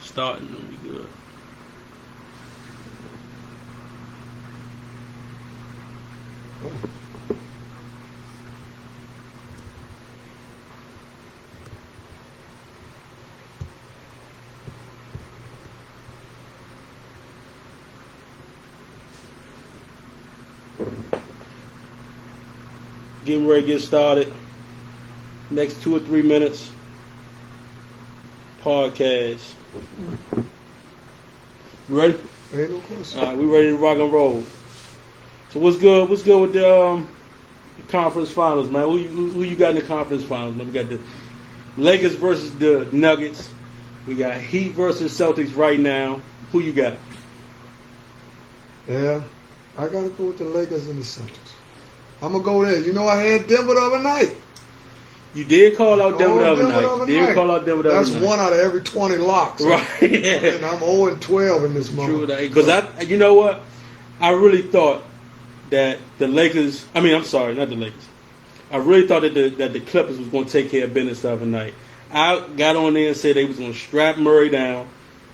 Starting to be good. Getting ready to get started. Next 2 or 3 minutes. Podcast. Ready? Ain't no question. All right, we ready to rock and roll. So what's good? What's good with the conference finals, man? Who you got in the conference finals? Man, we got the Lakers versus the Nuggets. We got Heat versus Celtics right now. Who you got? Yeah, I gotta go with the Lakers and the Celtics. I'm gonna go there. You know, I had Denver the other night. You did call out Denver the other night. You did call out Denver the other night. That's 1 out of every 20 locks. Right. And I'm 0-12 in this month. True that. Because you know what? I really thought that the Lakers. I mean, I'm sorry, not the Lakers. I really thought that the Clippers was going to take care of business the other night. I got on there and said they was going to strap Murray down.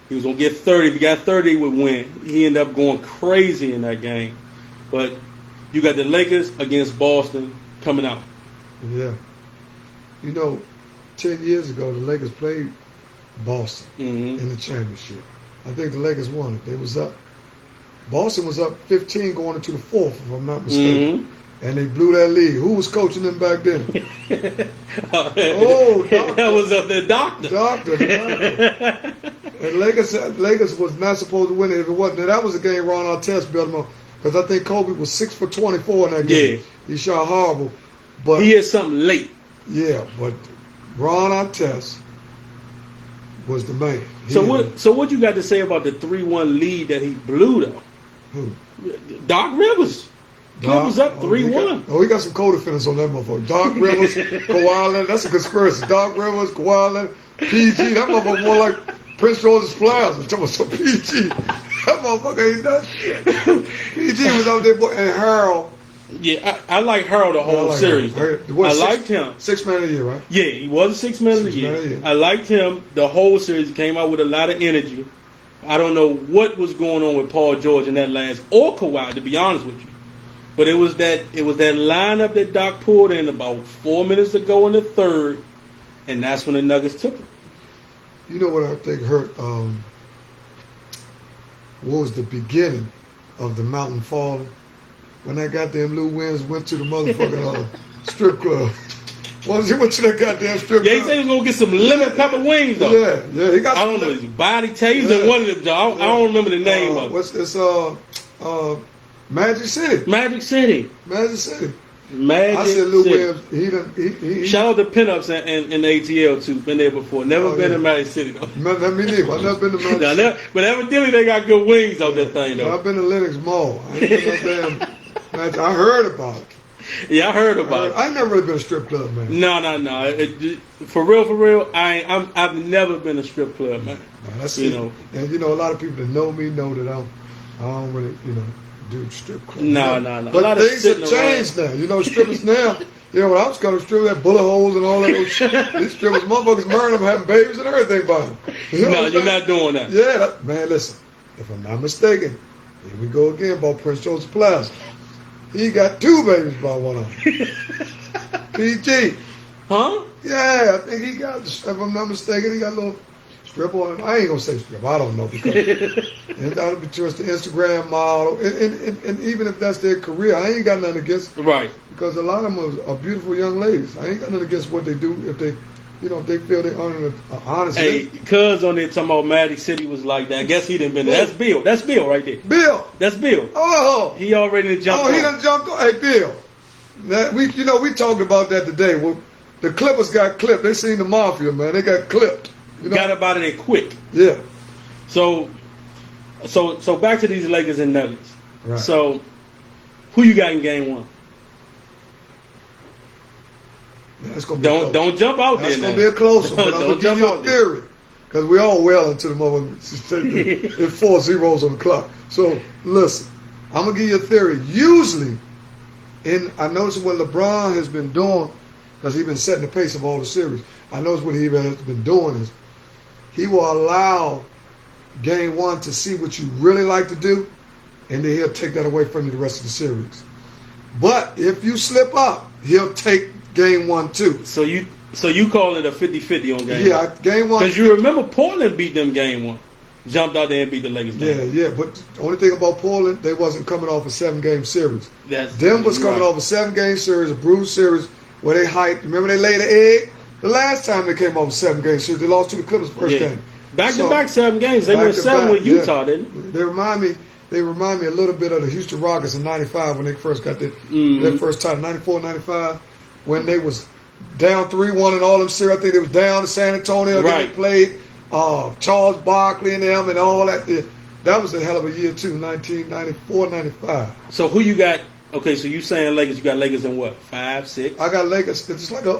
He was going to get 30. If he got 30, he would win. He ended up going crazy in that game. But you got the Lakers against Boston coming out. Yeah. You know, 10 years ago, the Lakers played Boston in the championship. I think the Lakers won it. They was up. Boston was up 15 going into the fourth, if I'm not mistaken. And they blew that lead. Who was coaching them back then? Doctor. That was the doctor. Doctor. And Lakers was not supposed to win it if it wasn't. Now, that was a game Ron Artest built them up. Because I think Kobe was 6 for 24 in that game. Yeah. He shot horrible. But he had something late. Yeah, but Ron Artest was the man. So what you got to say about the 3-1 lead that he blew though? Who? Doc Rivers. Clippers up 3-1. He got some co-defendants on that motherfucker. Doc Rivers, Kawhi Leonard. That's a conspiracy. Doc Rivers, Kawhi Leonard, PG. That motherfucker more like Prince George's Flowers. I'm talking about some PG. That motherfucker ain't done shit. PG was out there, and Harold. Yeah, I like Harold the whole series. I liked him. 6 man of the year, right? Yeah, he was a 6 man of the year. I liked him the whole series. He came out with a lot of energy. I don't know what was going on with Paul George in that last, or Kawhi, to be honest with you. But it was that lineup that Doc pulled in about 4 minutes ago in the third, and that's when the Nuggets took it. You know what I think hurt? What was the beginning of the mountain falling? When that goddamn Lou Williams went to the motherfucking strip club. Once he went to that goddamn strip club. Yeah, he said he was going to get some lemon pepper wings, though. Yeah. He got I don't know. His body tasted one of them, Joe. I don't remember the name of it. What's this? Magic City. Magic City. Magic City. Magic I said Lou City. Williams. He Shout out to Pinups and ATL, too. Been there before. Never been to Magic City, though. Me neither. I've never been to Magic City. But evidently they got good wings out that thing, though. I've been to Lenox Mall. I ain't been to no damn Magic. I heard about it. Yeah, I heard about it. I never really been a strip club, man. No. For real, I've never been a strip club, man. That's And a lot of people that know me know that I don't really, do strip clubs. No. But things have changed now. You know, strippers now. When I was going to strip, that bullet holes and all that old shit. These strippers, motherfuckers marrying them, having babies and everything by them. No, you're not doing that. Yeah, man, listen. If I'm not mistaken, here we go again about Prince George's Plaza. He got 2 babies by one of them. PG. Huh? Yeah, I think he got, if I'm not mistaken, he got a little strip on him. I ain't going to say strip. I don't know. Because and that would be just the Instagram model. And even if that's their career, I ain't got nothing against it. Right. Because a lot of them are beautiful young ladies. I ain't got nothing against what they do if they, if they feel they're earning an honest living. Hey, cuz on there talking about Magic City was like that. I guess he didn't been there. That's Bill. That's Bill right there. Bill. That's Bill. Oh. He already jumped on. He done jumped on. Hey, Bill. We talked about that today. Well, the Clippers got clipped. They seen the Mafia, man. They got clipped. Got up out of there quick. Yeah. So back to these Lakers and Nuggets. Right. So, who you got in game 1? That's gonna be don't jump out there. That's gonna be a close one. But I'm gonna give you a theory because we all well into the moment. It's 4 zeros on the clock. So listen, I'm gonna give you a theory. Usually, I notice what LeBron has been doing because he's been setting the pace of all the series. I notice what he has been doing is he will allow game one to see what you really like to do, and then he'll take that away from you the rest of the series. But if you slip up, he'll take game one too. So you call it a 50-50 on game one? Yeah, game one. Because you remember Portland beat them game one. Jumped out there and beat the Lakers game one. Yeah, but the only thing about Portland, they wasn't coming off a 7-game series. Denver's coming off a 7-game series, a bruised series, where they hyped. Remember they laid an egg? The last time they came off a 7-game series, they lost to the Clippers first game. Back-to-back 7 games. They went 7 with Utah, didn't they? They remind me a little bit of the Houston Rockets in '95 when they first got their first title, '94, '95, when they was down 3-1 in all them series. I think they was down to San Antonio. Right. They played Charles Barkley and them and all that. That was a hell of a year too, 1994, '95. So who you got? Okay, so you saying Lakers? You got Lakers in what? 5, 6? I got Lakers. It's like a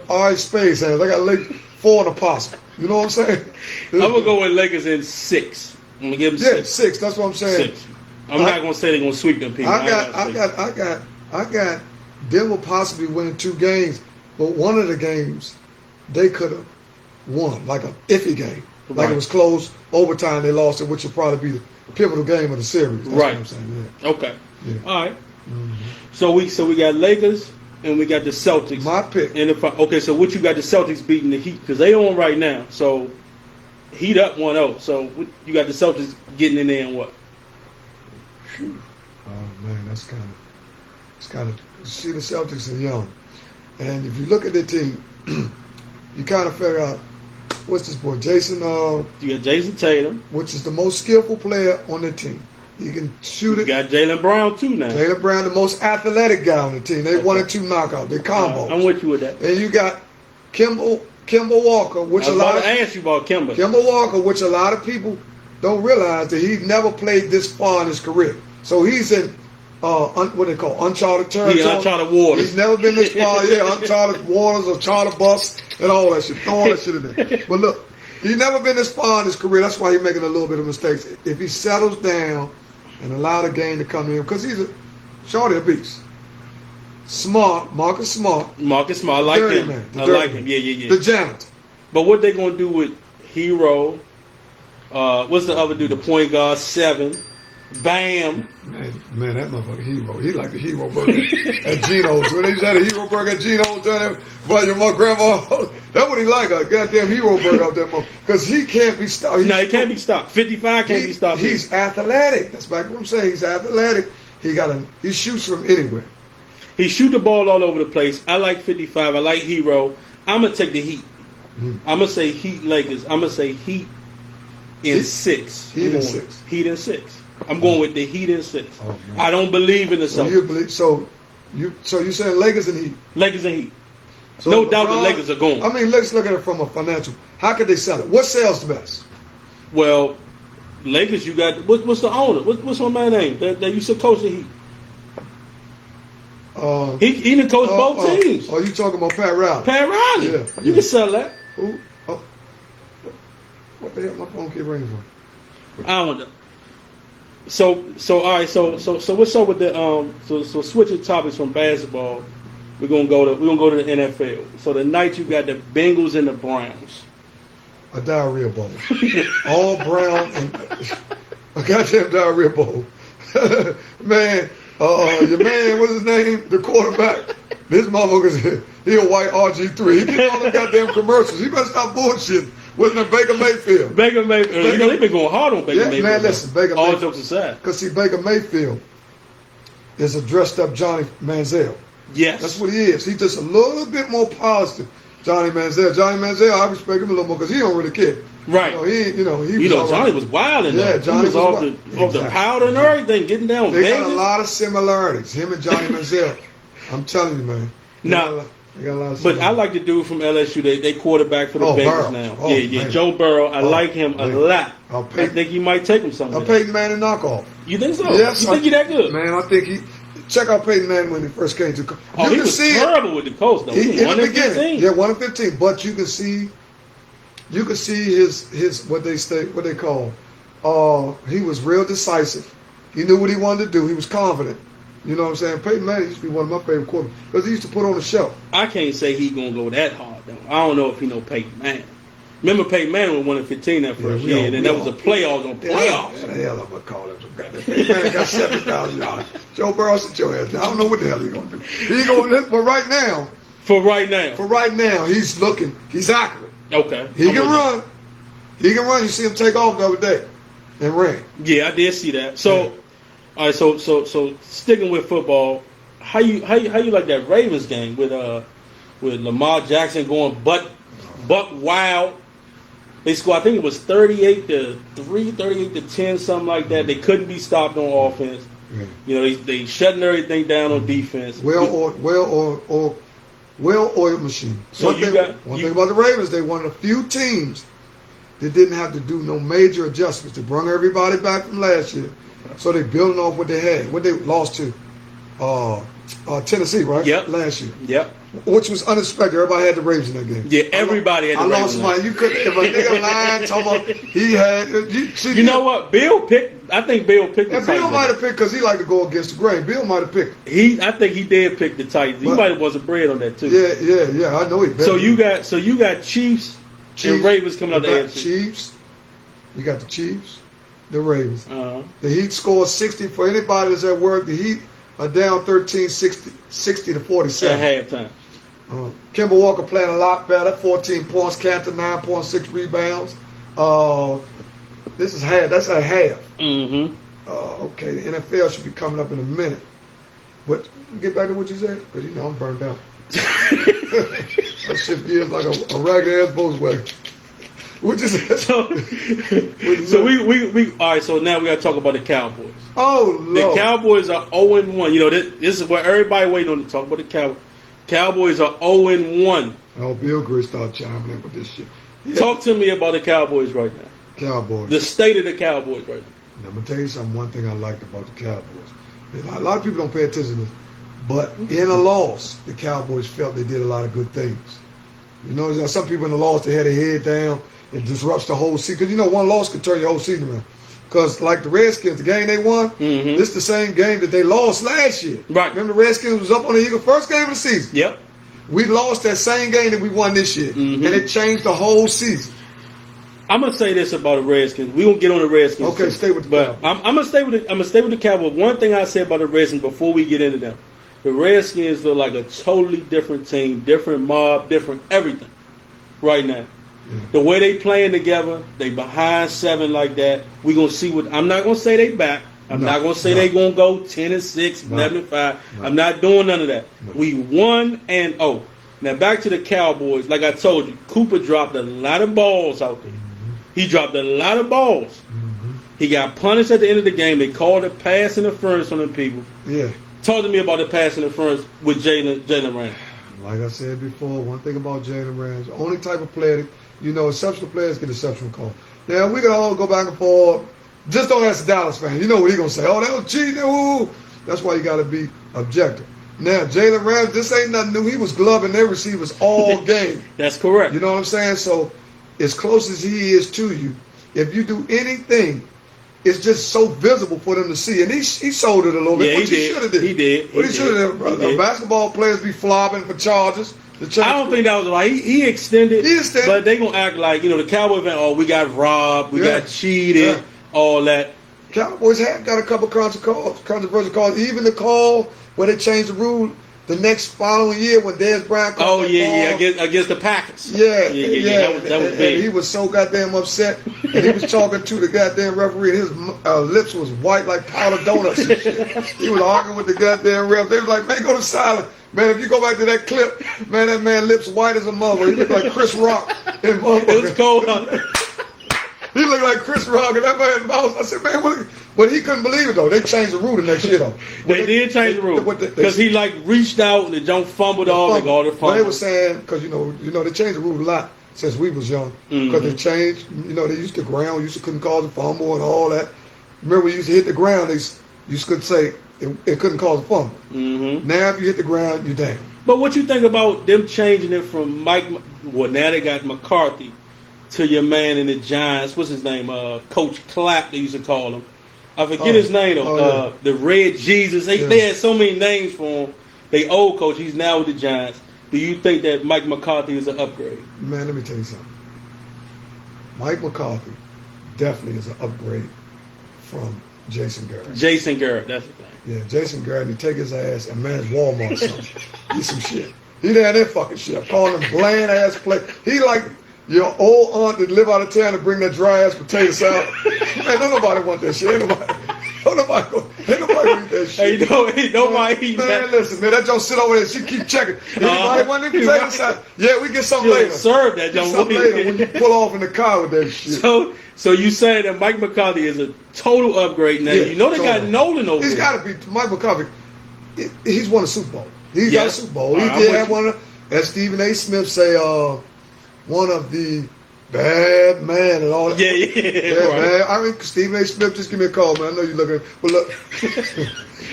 R.I. Space hands. I got Lakers 4 and a possible. You know what I'm saying? I'm gonna go with Lakers in 6. I'm gonna give them 6. 6. That's what I'm saying. 6. I'm not gonna say they're gonna sweep them people. I got Denver possibly winning 2 games, but one of the games they could have won, like an iffy game, like it was close, overtime they lost it, which will probably be the pivotal game of the series. That's what I'm saying. Yeah. Okay. Yeah. All right. Mm-hmm. So we got Lakers and we got the Celtics. My pick. And so what you got the Celtics beating the Heat because they on right now. So Heat up 1-0. So you got the Celtics getting in there and what? Oh man, that's kind of. See, the Celtics are young, and if you look at their team, you kind of figure out what's this boy, Jason. You got Jason Tatum, which is the most skillful player on the team. He can shoot it. You got Jaylen Brown too now. Jaylen Brown, the most athletic guy on the team. They 1 and 2 knockouts. They combos. I'm with you with that. And you got Kemba Walker, which I was about to ask you about Kemba. Kemba Walker, which a lot of people don't realize that he never played this far in his career. So he's in what they call uncharted territory. Yeah, uncharted waters. He's never been this far. Yeah, uncharted waters or charter bus and all that shit. Throw all that shit in there. But look, he's never been this far in his career. That's why he's making a little bit of mistakes. If he settles down and allow the game to come to him, because he's a beast. Smart, Marcus Smart. I like him. Man, I like him. Yeah. The janitor. But what they gonna do with Hero? What's the other dude? The point guard 7. Bam. Man, that motherfucker Hero. He like the Hero burger at Geno's. When they had a Hero burger at Geno's down there by your grandma, that's what he like, a goddamn Hero burger out there, because he can't be stopped. No, he can't be stopped. 55 can't be stopped. He's athletic. That's back what I'm saying. He's athletic. He shoots from anywhere. He shoot the ball all over the place. I like 55. I like Hero. I'm gonna take the Heat. I'm gonna say Heat Lakers. I'm gonna say Heat in 6. Heat in 6. Heat in 6. I'm going with the Heat in 6. Oh, I don't believe in the Celtics. So you saying Lakers and Heat? Lakers and Heat. So no doubt the Lakers are going. I mean, let's look at it from a financial. How could they sell it? What sells the best? Well, Lakers, you got what's the owner? What's my man's name? That used to coach the Heat. He done coached both teams. Oh, you talking about Pat Riley? Pat Riley. Yeah. You can sell that. Who? Oh. What the hell? My phone keep ringing for? I don't know. So all right. So what's up with the So switching topics from basketball, we're gonna go to the NFL. So tonight you got the Bengals and the Browns. A diarrhea bowl. All brown and a goddamn diarrhea bowl. Man, your man, what's his name? The quarterback. This motherfucker's he a white RG3. He get all the goddamn commercials. He better stop bullshitting. Wasn't it Baker Mayfield? Baker Mayfield. You know, they've been going hard on Baker Mayfield. Man, listen, Baker Mayfield. All jokes aside. Because, see, Baker Mayfield is a dressed-up Johnny Manziel. Yes. That's what he is. He's just a little bit more polished than Johnny Manziel. Johnny Manziel, I respect him a little more because he don't really care. Right. Johnny was wild in there. Yeah, Johnny was off the powder and everything, getting down. They got a lot of similarities, him and Johnny Manziel. I'm telling you, man. But I like the dude from LSU. They quarterback for the Bengals now. Man. Joe Burrow. I like him a lot. I think he might take him somewhere. Peyton Manning knockoff. You think so? Yes. You think he that good? Man, I think he. Check out Peyton Manning when he first came to. He was terrible with the Colts though. He 1 and 15. Yeah, 1 and 15. But you can see his what they call. He was real decisive. He knew what he wanted to do. He was confident. You know what I'm saying? Peyton Manning used to be one of my favorite quarterbacks because he used to put on a show. I can't say he's going to go that hard, though. I don't know if he know Peyton Manning. Remember Peyton Manning won in 15 that first year, and then that was a playoffs on playoffs. Yeah, the hell I'm gonna call him some goddamn. Peyton Manning got 7,000 yards. Joe Burrow, sit your ass down. I don't know what the hell he's gonna do. He's gonna, but right now. For right now, he's accurate. Okay. He can run. He can run. You see him take off the other day and ran. Yeah, I did see that. So, all right. So sticking with football, how you like that Ravens game with Lamar Jackson going buck wild? They scored. I think it was 38-3, 38-10, something like that. They couldn't be stopped on offense. Yeah. You know, they shutting everything down on defense. Well-oiled machine. So one thing about the Ravens, they one of the few teams that didn't have to do no major adjustments to bring everybody back from last year. So they building off what they had. What they lost to Tennessee, right? Yep. Last year. Yep. Which was unexpected. Everybody had the Ravens in that game. Yeah, everybody had the Ravens. I lost mine. You couldn't. If a nigga lying, talking about he had. You know what? Bill picked. I think Bill picked the Titans. Bill might have picked because he liked to go against the grain. Bill might have picked. I think he did pick the Titans. He might have won some bread on that too. Yeah. I know he. So you got Chiefs and Ravens coming out the AFC. Chiefs. You got the Chiefs, the Ravens. Uh-huh. The Heat scored 60 for anybody that's at work. The Heat are down 13, 60-47 at halftime. Kemba Walker playing a lot better. 14 points, Cantor 9.6 rebounds. This is half. That's a half. Mm-hmm. Okay, the NFL should be coming up in a minute. But get back to what you said, because you know I'm burned out. I shift gears like a ragged ass Volkswagen. What you said? So we all right. So now we got to talk about the Cowboys. Oh Lord. The Cowboys are 0-1. You know this is what everybody waiting on to talk about the Cowboys. Cowboys are 0-1. Oh, Bill Gray started chiming in with this shit. Yeah. Talk to me about the Cowboys right now. Cowboys. The state of the Cowboys right now. Now, I'm going to tell you something. One thing I liked about the Cowboys. A lot of people don't pay attention to this. But in a loss, the Cowboys felt they did a lot of good things. You know, some people in the loss, they had their head down. It disrupts the whole season. Because, you know, one loss could turn your whole season around. Because, like the Redskins, the game they won, this is the same game that they lost last year. Right. Remember the Redskins was up on the Eagles first game of the season? Yep. We lost that same game that we won this year. And it changed the whole season. I'm gonna say this about the Redskins. We gonna get on the Redskins. Okay, stay with the Cowboys. I'm gonna stay with the Cowboys. One thing I say about the Redskins before we get into them, the Redskins look like a totally different team, different mob, different everything right now. Yeah. The way they playing together, they behind 7 like that. We gonna see what. I'm not gonna say they back. I'm not gonna say they gonna go 10-6, 11-5. I'm not doing none of that. We 1-0. Now back to the Cowboys. Like I told you, Cooper dropped a lot of balls out there. He dropped a lot of balls. He got punished at the end of the game. They called it pass interference on them people. Yeah. Talk to me about the pass interference with Jalen Ramsey. Like I said before, one thing about Jalen Ramsey, the only type of player, you know, exceptional players get exceptional calls. Now, we can all go back and forth. Just don't ask the Dallas fan. You know what he's going to say. Oh, that was cheating. Ooh. That's why you got to be objective. Now, Jalen Ramsey, this ain't nothing new. He was gloving their receivers all game. That's correct. You know what I'm saying? So, as close as he is to you, if you do anything, it's just so visible for them to see. And he sold it a little bit. Yeah, What he should have did. He did. What he should have did, brother. Basketball players be flopping for charges. I don't think that was right. He extended. But they going to act like, you know, the Cowboys, we got robbed, we got cheated, all that. Cowboys have got a couple controversial calls. Even the call where they changed the rule the next following year when Dez Bryant called against the Packers. Yeah. That was big. And he was so goddamn upset. And he was talking to the goddamn referee, and his lips was white like powdered donuts and shit. He was arguing with the goddamn ref. They was like, man, go to silent. Man, if you go back to that clip, man, that man lips white as a mother. He looked like Chris Rock. It was cold. He looked like Chris Rock, and that man mouse. I said, man, what? But he couldn't believe it though. They changed the rule the next year though. They did change the rule because he like reached out and the jump fumbled all. They got all the fumble. They were saying because you know they changed the rule a lot since we was young because they changed. You know they used to ground, used to couldn't cause a fumble and all that. Remember, we used to hit the ground. You could say it couldn't cause a fumble. Now if you hit the ground, you're down. But what you think about them changing it from Mike? Well, now they got McCarthy to your man in the Giants. What's his name? Coach Clapp. They used to call him. I forget his name though. The Red Jesus. They had so many names for him. They old coach. He's now with the Giants. Do you think that Mike McCarthy is an upgrade? Man, let me tell you something. Mike McCarthy definitely is an upgrade from Jason Garrett. Jason Garrett, that's the thing. Yeah, Jason Garrett, he take his ass and manage Walmart or something. He some shit. He down there fucking shit. I'm calling him bland ass play. He like your old aunt that live out of town to bring that dry ass potato salad. Man, don't nobody want that shit. Ain't nobody eat that shit. Ain't nobody eat that. Man, listen, man, that don't sit over there. She keep checking. Anybody want any potato salad? Yeah, we get some later. Serve that, get some later when you pull off in the car with that shit. So you say that Mike McCarthy is a total upgrade now. Yeah, you know they got Nolan over there. He's got to be. Mike McCarthy, he's won a Super Bowl. He's got a Super Bowl. He did have one, as Stephen A. Smith say, one of the bad man and all that. Yeah, right. Man. I mean, Stephen A. Smith, just give me a call, man. I know you're looking. But look.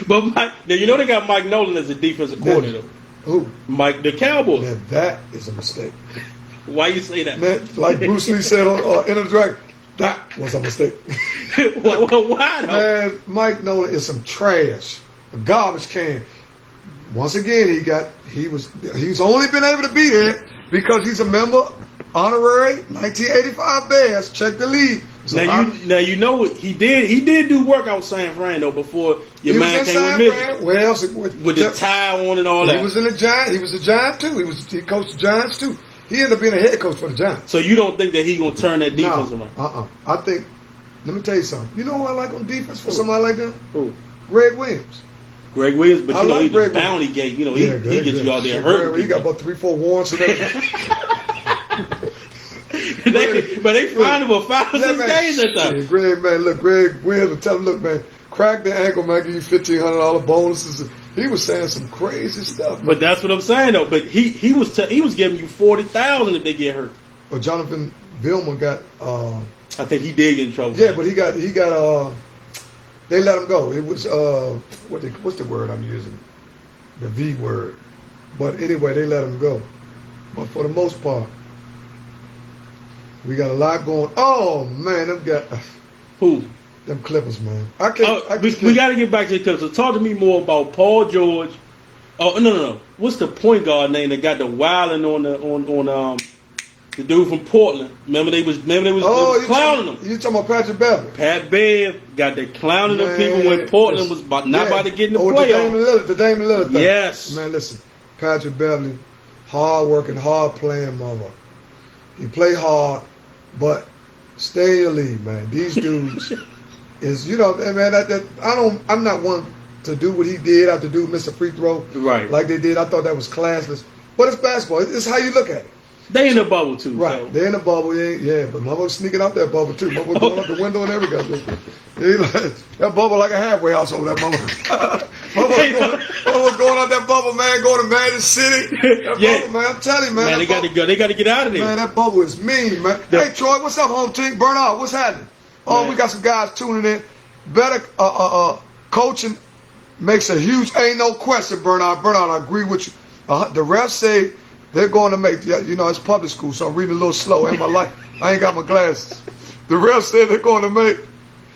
But Mike, now you know they got Mike Nolan as a defensive coordinator. Who? Mike, the Cowboys. Man, that is a mistake. Why you say that? Man, like Bruce Lee said on Enter the Dragon, that was a mistake. Why though? Man, Mike Nolan is some trash, a garbage can. Once again, he's only been able to be there because he's a member, honorary 1985 Bears. Check the league. So now you know what he did. He did do work out San Fran though before your man came with Michigan. Well, with the tie on and all that. He was in the Giants. He was a Giant too. He coached the Giants too. He ended up being a head coach for the Giants. So you don't think that he's gonna turn that defense around? I think. Let me tell you something. You know who I like on defense for somebody like that? Who? Greg Williams. Greg Williams, but like he's a bounty gate. You know, he gets you out there hurt. He got about 3-4 warrants and everything. But they find him for 5 or 6 days at that. Yeah, Greg Williams will tell him, look, man, crack the ankle, man, give you $1,500 bonuses. He was saying some crazy stuff. Man. But that's what I'm saying though. But he was giving you $40,000 if they get hurt. Well, Jonathan Vilma got. I think he did get in trouble. Yeah, but he got. They let him go. It was what's the word I'm using? The V word. But anyway, they let him go. But for the most part, we got a lot going. Oh man, them got who? Them Clippers, man. We got to get back to the Clippers. So talk to me more about Paul George. Oh no. What's the point guard name that got the wilding on the dude from Portland? Remember they was clowning him. You talking about Patrick Beverly? Pat Bev got the clowning of people when Portland was about to get in the playoffs. The Damian Lillard thing. Yes. Man, listen. Patrick Beverly, hard working, hard playing mother. He play hard, but stay in the league, man. These dudes is, man, I'm not one to do what he did after do Mr. Free Throw. Right. Like they did. I thought that was classless. But it's basketball. It's how you look at it. They in the bubble too. Right. So. They in the bubble, yeah. But mother was sneaking out that bubble too. Mother was going out the window and everything. That bubble like a halfway house over that mother. Mother was going out that bubble, man, going to Magic City. That bubble, man, I'm telling you, man. Man, they got to go. They got to get out of there. Man, that bubble is mean, man. Hey, Troy, what's up, home team? Bernard, what's happening? Oh, we got some guys tuning in. Better coaching makes a huge, ain't no question, Bernard. Bernard, I agree with you. The refs say they're going to make, it's public school, so I'm reading a little slow in my life. I ain't got my glasses. The refs said they're going to make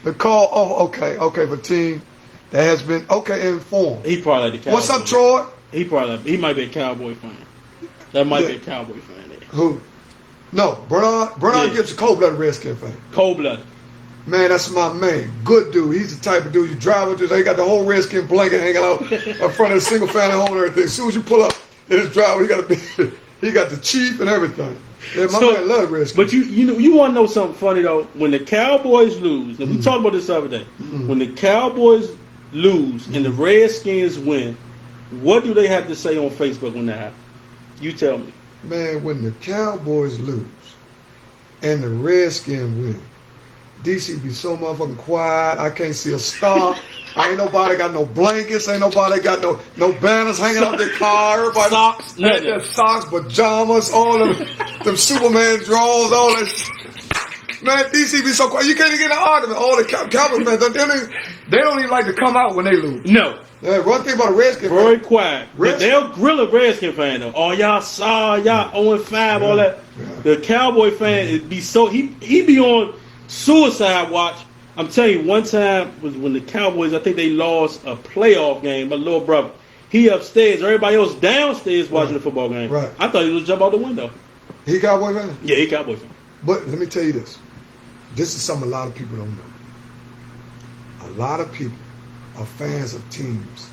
the call. Oh, okay, for team that has been, informed. He probably like the Cowboy. What's up, Troy? He might be a Cowboy fan. That might be a Cowboy fan there. Who? No, Bernard Gibbs a cold-blooded Redskin fan. Cold-blooded. Man, that's my man. Good dude. He's the type of dude you drive with. They got the whole Redskin blanket hanging out in front of the single-family home and everything. As soon as you pull up in his driveway, he got the chief and everything. Yeah, my man love Redskins. But you want to know something funny though? When the Cowboys lose, and we talked about this the other day, when the Cowboys lose and the Redskins win, what do they have to say on Facebook when that happens? You tell me. Man, when the Cowboys lose and the Redskins win, DC be so motherfucking quiet. I can't see a star. Ain't nobody got no blankets. Ain't nobody got no banners hanging out their car. Everybody socks, their socks, pajamas, all them Superman drawers, all that. Man, DC be so quiet. You can't even get an argument. All the Cowboys fans, they don't even like to come out when they lose. No. One thing about a Redskin fan. Very quiet. But they'll grill a Redskin fan though. Oh, y'all saw, y'all 0-5, all that. Yeah. The Cowboy fan, it'd be so, he be on suicide watch. I'm telling you, one time was when the Cowboys, I think they lost a playoff game. My little brother, he upstairs, everybody else downstairs watching the football game. Right. I thought he was jump out the window. He Cowboy fan? Yeah, he Cowboy fan. But let me tell you this. This is something a lot of people don't know. A lot of people are fans of teams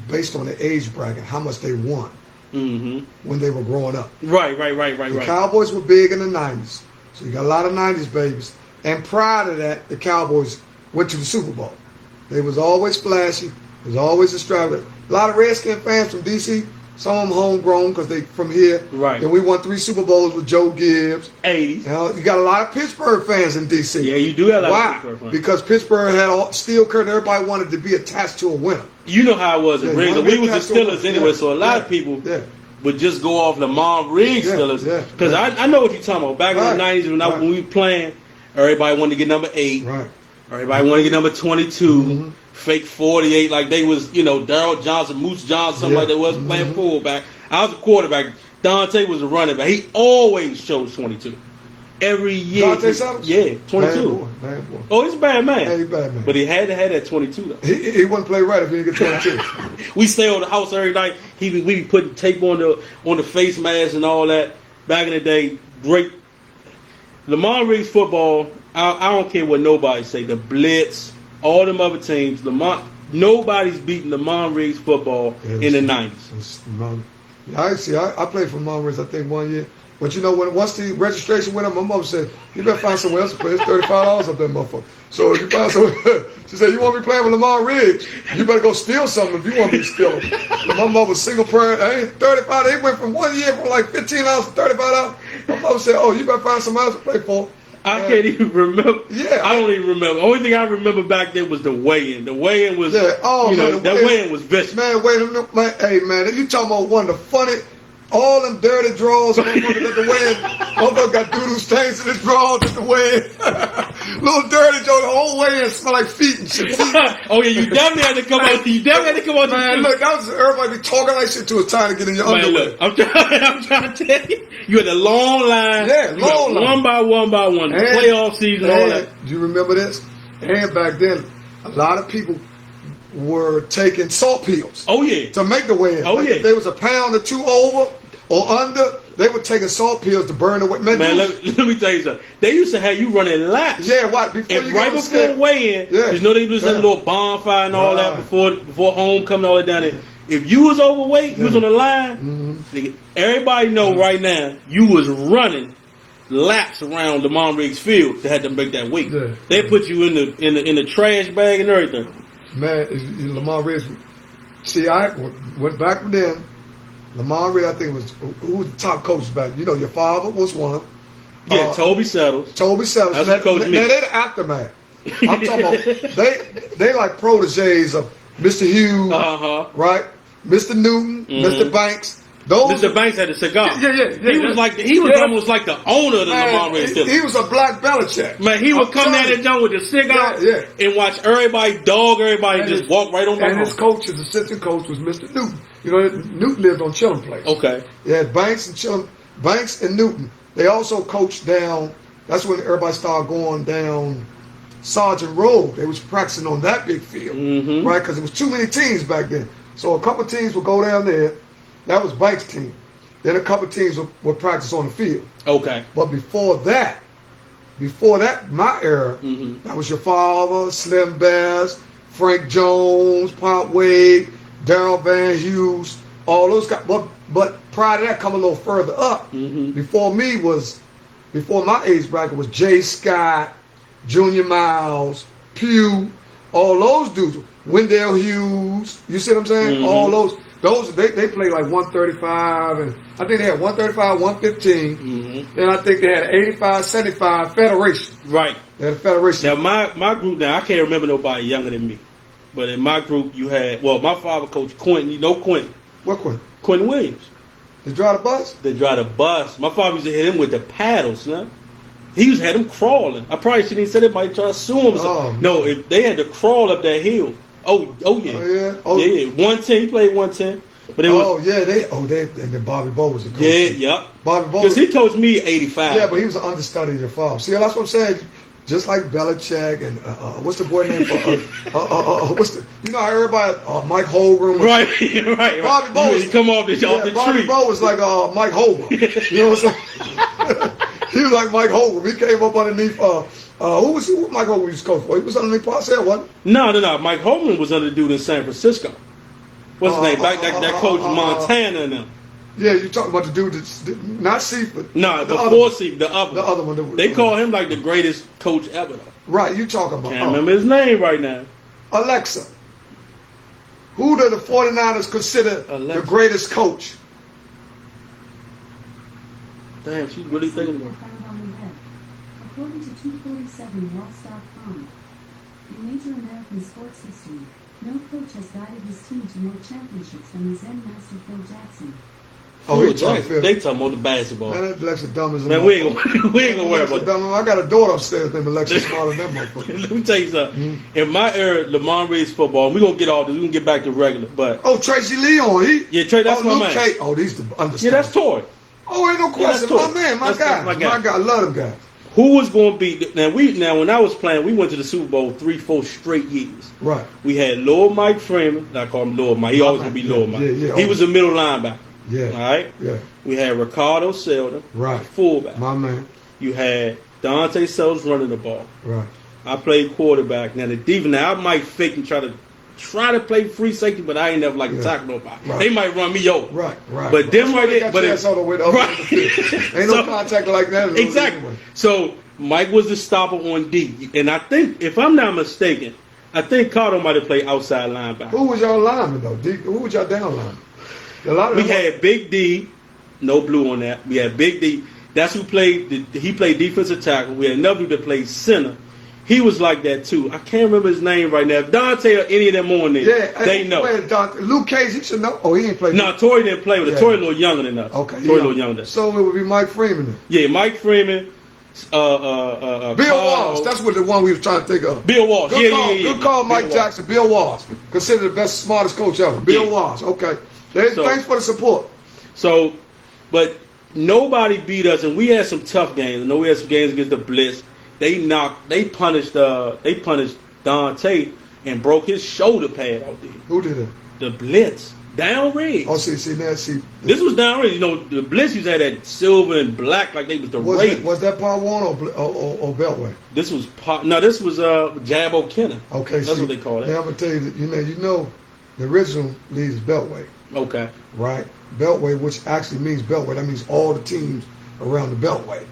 based on the age bracket, how much they won when they were growing up. Right. The Cowboys were big in the 90s. So you got a lot of 90s babies. And prior to that, the Cowboys went to the Super Bowl. They was always flashy. It was always extravagant. A lot of Redskin fans from D.C., some of them homegrown because they from here. Right. And we won 3 Super Bowls with Joe Gibbs. 80s. You got a lot of Pittsburgh fans in D.C. Yeah, you do have a lot of Pittsburgh fans. Because Pittsburgh had all steel curtain. Everybody wanted to be attached to a winner. You know how it was in Riggs. We was the Steelers anyway, so a lot of people would just go off Lamar Riggs Steelers. Because I know what you're talking about. Back in the 90s when we were playing, everybody wanted to get number 8. Right. Everybody wanted to get number 22. Fake 48 like they was, Darryl Johnson, Moose Johnson, somebody that was playing fullback. I was a quarterback. Dante was a running back. He always chose 22. Every year. Dante Summers? Yeah, 22. Bad boy. Oh, he's a bad man. Yeah, he's a bad man. But he had to have that 22 though. He wouldn't play right if he didn't get 22. We stay on the house every night. We be putting tape on the face mask and all that. Back in the day, great. Lamar Riggs football, I don't care what nobody say. The Blitz, all them other teams, nobody's beating Lamar Riggs football in the 90s. I played for Lamar Riggs, I think, 1 year. But once the registration went up, my mother said, you better find somewhere else to play. It's $35 up there, motherfucker. So if you find somewhere, she said, you want me playing with Lamar Riggs? You better go steal something if you want me to steal it. My mother was single parent. Ain't $35. They went from 1 year from like $15 to $35. My mother said, oh, you better find somewhere else to play for. I can't even remember. Yeah. I don't even remember. The only thing I remember back then was the weigh-in. The weigh-in was, man, that weigh-in was vicious. Man, wait a minute. Man, hey, man, you talking about one of the funny, all them dirty drawers, motherfucker, at the weigh-in. Motherfucker got doo-doo stains in his drawers at the weigh-in. Little dirty Joe, the whole weigh-in smell like feet and shit. Oh, yeah, you definitely had to come out. You definitely had to come out. Man, look, everybody be talking like shit till it's time to get in your underwear. Look, I'm trying to tell you. You had a long line. Yeah, long line. One by one. The playoff season, all that. Do you remember this? And back then, a lot of people were taking salt pills. Oh, yeah. To make the weigh-in. Oh, yeah. If there was a pound or 2 over or under, they were taking salt pills to burn away. Man, let me tell you something. They used to have you running laps. Yeah, what? Right before weigh-in, they was a little bonfire and all that before homecoming, all that down there. If you was overweight, you was on the line, everybody know right now you was running laps around Lamar Riggs Field to have to make that weight. Yeah. They put you in the trash bag and everything. Man, Lamar Riggs. See, I went back then. Lamar Riggs, I think who was the top coaches back? Your father was one. Yeah, Toby Settles. That's what coached me. Now they're the aftermath. I'm talking about they like proteges of Mr. Hughes, right? Mr. Newton, Mr. Banks. Mr. Banks had a cigar. Yeah. He was almost like the owner of the Lamar Riggs Steelers. He was a black Belichick. Man, he would come down and jump with the cigar and watch everybody dog everybody and just walk right on by. And his coach, his assistant coach, was Mr. Newton. Newton lived on Chillum Place. Okay. Yeah, Banks and Newton. They also coached down. That's when everybody started going down Sergeant Road. They was practicing on that big field, right? Because there was too many teams back then. So a couple teams would go down there. That was Banks' team. Then a couple teams would practice on the field. Okay. But before that, my era, that was your father, Slim Bass, Frank Jones, Pop Wade, Darrell Van Hughes, all those guys. But prior to that, come a little further up. Before my age bracket was Jay Scott, Junior Miles, Pugh, all those dudes. Wendell Hughes, you see what I'm saying? All those they played like 135, and I think they had 135, 115, and I think they had 85, 75 Federation. Right. They had a Federation. Now my group, I can't remember nobody younger than me, but in my group you had, my father coached Quentin. You know Quentin? What Quentin? Quentin Williams. They drive the bus? They drive the bus. My father used to hit him with the paddles, man. He used to have him crawling. I probably shouldn't have said it, might try to sue him. No, if they had to crawl up that hill. Oh yeah. Yeah. 110. He played 110. But it was. And then Bobby Bowe was a coach. Yeah. Bobby Bowe. Because he coached me 85. Yeah, but he was an understudy of your father. See, that's what I'm saying. Just like Belichick and what's the boy name for? How everybody Mike Holmgren. Right. Bobby Bowe. He come off the Bobby tree. Bowe was like Mike Holmgren. You know what I'm saying? He was like Mike Holcomb. He came up underneath. Who Mike Holcomb used to coach for? He was underneath Parcells, wasn't he? No. Mike Holman was under the dude in San Francisco. What's his name? That coach Montana and them. Yeah, you talking about the dude that's not Seifert. No, before Seifert, the other one. They call him like the greatest coach ever, though. Right, you talking about. Can't remember his name right now. Alexa, who do the 49ers consider the greatest coach? Damn, she's really thinking about it. According to 247walks.com, in major American sports history, no coach has guided his team to more championships than the Zen master Phil Jackson. Oh, he talking Phil. They talking about the basketball. Man, that Alexa dumb as a man, we ain't gonna worry about that. I got a daughter upstairs named Alexa smarter than that motherfucker. Let me tell you something. In my era, Lamont Reed's football, we're gonna get all this. We're gonna get back to regular. But Tracy Leon, Tracy, that's my man. These the understand. Yeah, that's Tory. Oh, ain't no question. My man, my guy. I love them guys. Who was going to be now? When I was playing, we went to the Super Bowl 3-4 straight years. Right. We had Lord Mike Freeman. I call him Lord Mike. He always gonna be Lord Mike. Yeah. He was a middle linebacker. Yeah. All right. Yeah. We had Ricardo Selden. Right. Fullback. My man. You had Dante Sells running the ball. Right. I played quarterback. Now the defense. Now I might fake and try to play free safety, but I ain't never like to tackle nobody. Right. They might run me over. Right. But them right there, but it's all the way to right. Ain't no contact like that. Exactly. Anyway. So Mike was the stopper on D, and I think, if I'm not mistaken, I think Carter might have played outside linebacker. Who was y'all lineman though? Who was y'all down lineman? We had Big D, no blue on that. We had Big D. That's who played. He played defensive tackle. We had another dude that played center. He was like that too. I can't remember his name right now. If Dante or any of them on there, they know. Luke Cage, he should know. Oh, he ain't played. No, Tory didn't play with it. Tory a little younger than us. Okay, Tory a little younger than us. So it would be Mike Freeman then. Yeah, Mike Freeman. Bill Walsh. That's what the one we were trying to think of. Bill Walsh. Good call, Mike Jackson. Bill Walsh, considered the best, smartest coach ever. Bill Walsh. Okay. Thanks for the support. So, but nobody beat us, and we had some tough games. I know we had some games against the Blitz. They punished Dante and broke his shoulder pad out there. Who did it? The Blitz. Down Riggs. Oh, see. This was Down Riggs. You know, the Blitz used to have that silver and black like they was the Raiders. Was that Part 1 or Beltway? This was Jab O'Kenna. Okay, that's what they call it. Now I'm gonna tell you that you know the original lead is Beltway. Okay. Right? Beltway, which actually means Beltway. That means all the teams around the Beltway.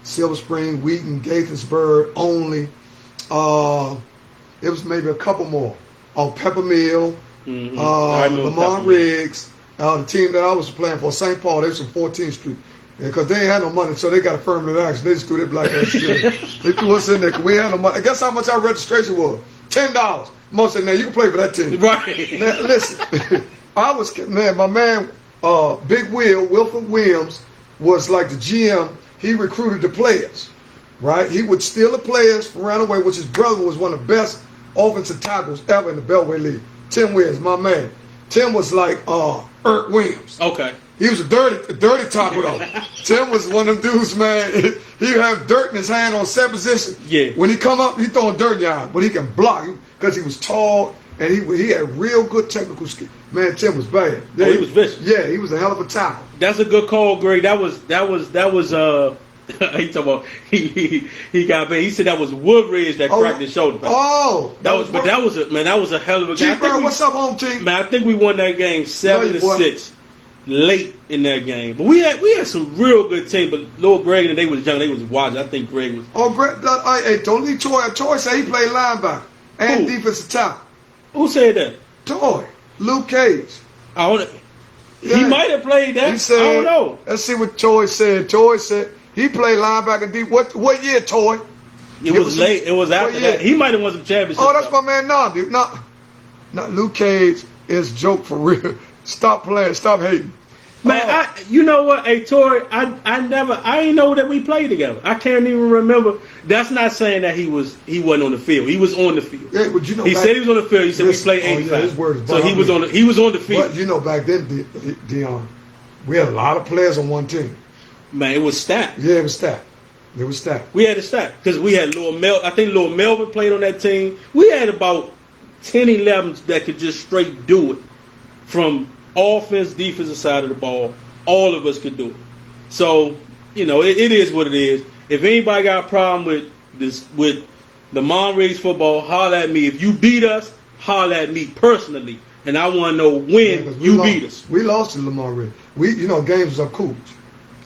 Silver Spring, Wheaton, Gaithersburg, only. It was maybe a couple more. Peppermill. Lamont Riggs, the team that I was playing for, St. Paul, they was from 14th Street. Because they ain't had no money, so they got affirmative action. They just threw their black ass together. They threw us in there because we had no money. Guess how much our registration was? $10. Most said, now you can play for that team. Right. Now, listen, my man, Big Wilford Williams, was like the GM. He recruited the players, right? He would steal the players from around the way, which his brother was one of the best offensive tackles ever in the Beltway League. Tim Williams, my man. Tim was like Ert Williams. Okay. He was a dirty tackle though. Tim was one of them dudes, man. He have dirt in his hand on set position. Yeah. When he come up, he throwing dirt in your eye, but he can block because he was tall and he had real good technical skill. Man, Tim was bad. Yeah, he was vicious. Yeah, he was a hell of a tackle. That's a good call, Greg. That was he talking about he got bad. He said that was Woodridge that cracked his shoulder. That was a hell of a game. G-Bird, what's up, home team? Man, I think we won that game 7-6 late in that game. But we had some real good teams. But Lil Greg and they was young. They was watching. I think Greg was. Greg, hey, don't leave Toy. Toy said he played linebacker and defensive tackle. Who said that? Toy. Luke Cage. He might have played that. He said, I don't know. Let's see what Toy said. Toy said he played linebacker deep. What year, Toy? It was late. It was after that. He might have won some championships. Oh, that's my man. No, dude. No, Luke Cage is joke for real. Stop playing. Stop hating. Man, you know what? Hey, Tory, I ain't know that we played together. I can't even remember. That's not saying that he wasn't on the field. He was on the field. Yeah, but you know, he said he was on the field. He said we played 85. His word is so he was on the field. But you know, back then, Deon, we had a lot of players on one team. Man, it was stacked. Yeah, it was stacked. It was stacked. We had it stacked because we had I think Lil Melvin played on that team. We had about 10, 11 that could just straight do it from offense, defensive side of the ball. All of us could do it. So it is what it is. If anybody got a problem with this, with Lamar Riggs football, holler at me. If you beat us, holler at me personally, and I want to know when you beat us. We lost to Lamar Riggs. Games was up cool.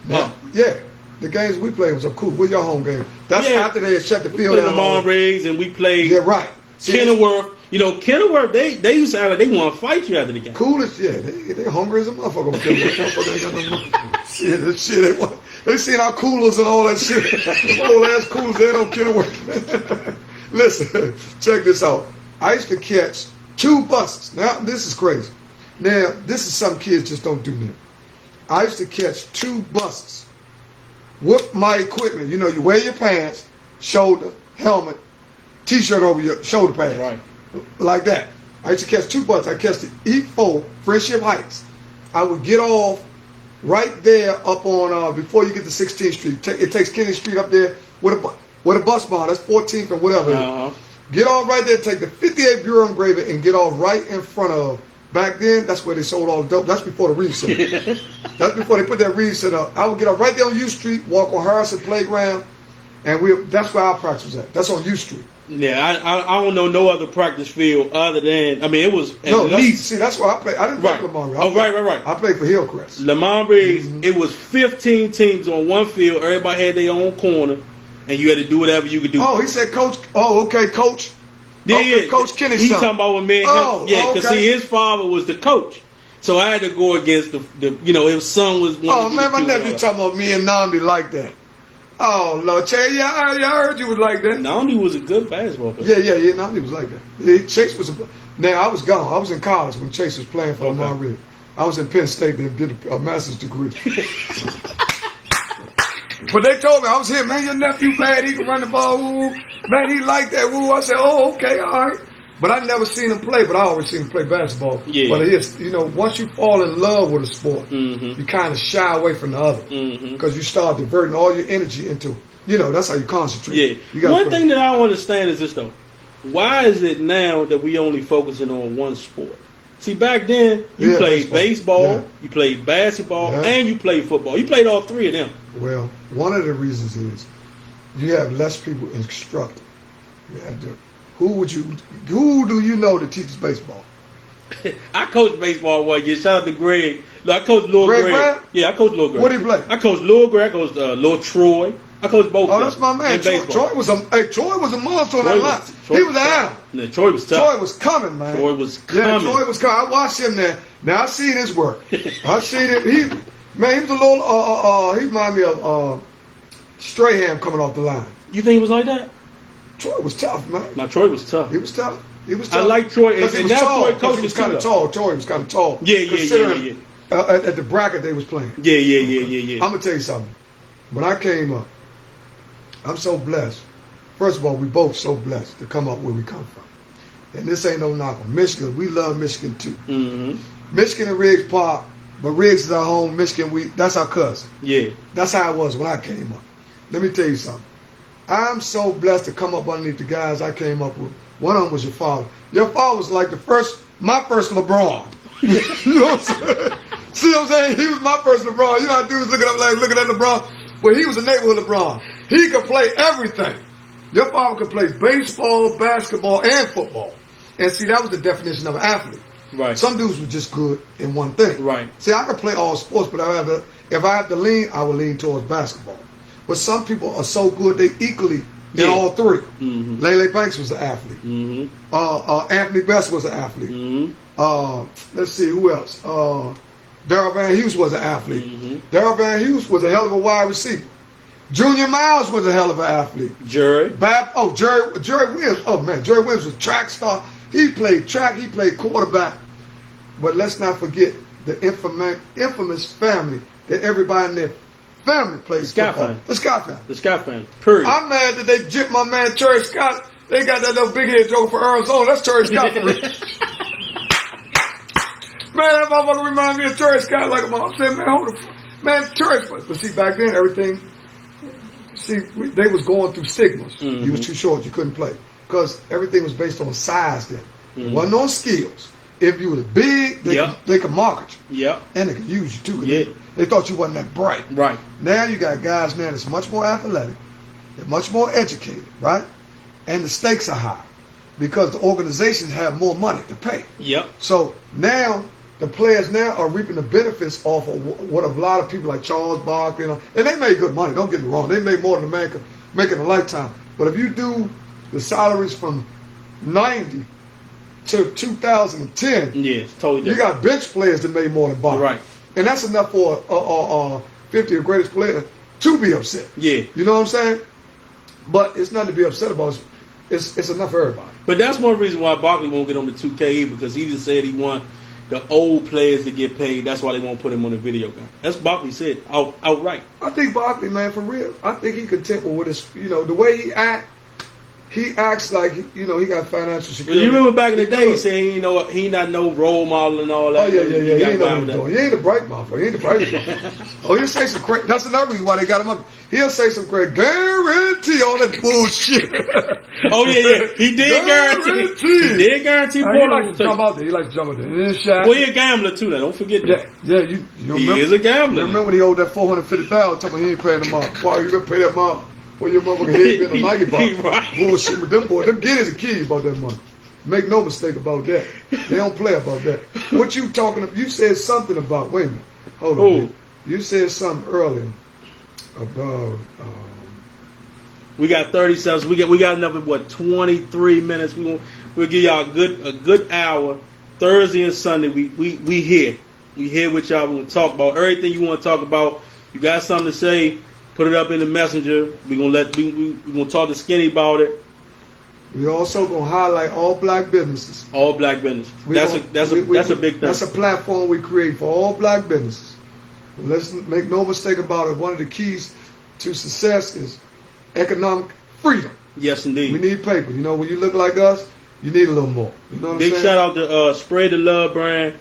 Yeah, the games we played was up cool. With your home game. That's after they had shut the field down. Lamar Riggs, and we played. Yeah, right. Kenilworth. Kenilworth, they used to act like they want to fight you after the game. Coolest, they hungry as a motherfucker. Shit, they seen our coolers and all that shit. Old ass coolers, they don't Kenilworth. Listen, check this out. I used to catch 2 buses. Now, this is crazy. Now, this is something kids just don't do now. I used to catch 2 buses with my equipment. You wear your pants, shoulder, helmet, T-shirt over your shoulder pads. Right. Like that. I used to catch 2 buses. I catch the E4 Friendship Heights. I would get off right there up on before you get to 16th Street. It takes Kennedy Street up there with a bus bar. That's 14th or whatever. Uh-huh. Get off right there. Take the 58 Bureau Engraver and get off right in front of. Back then, that's where they sold all the dope. That's before the Reed Center. That's before they put that Reed Center up. I would get off right there on U Street, walk on Harrison Playground, and that's where our practice was at. That's on U Street. Yeah, I don't know no other practice field other than, it was at least. See, that's why I played. I didn't play for Lamar Riggs. Right. I played for Hillcrest. Lamar Riggs, it was 15 teams on one field. Everybody had their own corner, and you had to do whatever you could do. Oh, he said, Coach. Oh, okay, Coach. Yeah, okay, Coach Kenny. He's talking about what man. Because okay. his father was the coach, so I had to go against the his son was. Oh man, my nephew talking about me and Namdi like that. Oh Lord, Chase, I heard you was like that. Namdi was a good basketball player. Yeah, Namdi was like that. Chase was. Now I was gone. I was in college when Chase was playing for Lamar Riggs. I was in Penn State and did a master's degree. But they told me, I was here, man, your nephew bad, he can run the ball, woo. Man, he like that, woo. I said, oh, okay, all right. But I never seen him play, but I always seen him play basketball. Yeah. But it is, once you fall in love with a sport, you kind of shy away from the other. Because you start diverting all your energy into, that's how you concentrate. Yeah. One thing that I don't understand is this, though. Why is it now that we only focusing on one sport? See, back then, you played baseball, you played basketball, and you played football. You played all 3 of them. Well, one of the reasons is you have less people instructing. Who do you know that teaches baseball? I coached baseball one year. Shout out to Greg. I coached Lil Greg. Yeah, I coached Lil Greg. What did he play? I coached Lil Greg. I coached Lil Troy. I coached both. Oh, that's my man. Troy was a monster on that line. He was an animal. Yeah, Troy was tough. Troy was coming, man. Troy was coming. Yeah, Troy was coming. I watched him there. Now I seen his work. I seen it. He was a little. He reminded me of Strahan coming off the line. You think he was like that? Troy was tough, man. No, Troy was tough. He was tough. I like Troy. And he was tall. He was kind of tall. Troy was kind of tall. Yeah. At the bracket they was playing. Yeah. I'm gonna tell you something. When I came up, I'm so blessed. First of all, we both so blessed to come up where we come from. And this ain't no knock on Michigan. We love Michigan too. Michigan and Riggs Park, but Riggs is our home. Michigan, that's our cousin. Yeah. That's how it was when I came up. Let me tell you something. I'm so blessed to come up underneath the guys I came up with. One of them was your father. Your father was like my first LeBron. You know what I'm saying? See what I'm saying? He was my first LeBron. You know how dudes looking at LeBron? Well, he was a neighborhood LeBron. He could play everything. Your father could play baseball, basketball, and football. And see, that was the definition of an athlete. Right. Some dudes were just good in one thing. Right. See, I could play all sports, but if I have to lean, I would lean towards basketball. But some people are so good, they equally in all 3. Lele Banks was an athlete. Anthony Best was an athlete. Let's see, who else? Darrell Van Hughes was an athlete. Darrell Van Hughes was a hell of a wide receiver. Junior Miles was a hell of an athlete. Jerry Williams. Oh man, Jerry Williams was a track star. He played track. He played quarterback. But let's not forget the infamous family that everybody in their family plays football. The Scott family. The Scott family. Period. I'm mad that they gypped my man Terry Scott. They got that little big head joke for Arizona. That's Terry Scott for me. Man, that motherfucker reminds me of Terry Scott like a mom. I said, man, hold the man, Terry. But see, back then, they was going through stigmas. You was too short, you couldn't play. Because everything was based on size then. It wasn't on skills. If you was big, they could market you. Yeah. And they could use you too. They thought you wasn't that bright. Right. Now you got guys now that's much more athletic, they're much more educated, right? And the stakes are high because the organizations have more money to pay. Yep. So now the players now are reaping the benefits off of what a lot of people like Charles Barkley, and they made good money. Don't get me wrong, they made more than a man could make in a lifetime. But if you do the salaries from 90 to 2010, yeah, it's totally different. You got bench players that made more than Barkley. Right. And that's enough for 50 of greatest players to be upset. Yeah. You know what I'm saying? But it's nothing to be upset about. It's enough for everybody. But that's one reason why Barkley won't get on the 2K because he just said he want the old players to get paid. That's why they won't put him on the video game. That's Barkley said outright. I think Barkley, man, for real. I think he content with his, the way he act. He acts like, he got financial security. You remember back in the day, he said he not no role model and all that. Oh, yeah. He ain't know what he's doing. He ain't a bright motherfucker. He ain't the brightest motherfucker. Oh, he'll say some crazy. That's another reason why they got him up. He'll say some crazy guarantee all that bullshit. Oh, yeah. He did guarantee. He did guarantee. He likes to jump out there. Well, he a gambler, too, now. Don't forget that. Yeah, you remember? He is a gambler. You remember when he owed that $450,000, talking about he ain't paying them off. Why, you gonna pay that month? Well, your motherfucker head been a Nike box. Right. Bullshit with them boys. Them kiddies are keys about that money. Make no mistake about that. They don't play about that. What you talking about? You said something about, wait a minute. Hold on. Man. You said something earlier about... we got 37. We got another, 23 minutes. We'll give y'all a good hour. Thursday and Sunday, we here. We here with y'all. We're going to talk about everything you want to talk about. You got something to say, put it up in the messenger. We're gonna talk to Skinny about it. We also gonna highlight all black businesses. All black businesses. That's a big thing. That's a platform we create for all black businesses. Let's make no mistake about it. One of the keys to success is economic freedom. Yes, indeed. We need paper. When you look like us, you need a little more. You know what I'm saying? Big shout out to Spread the Love brand.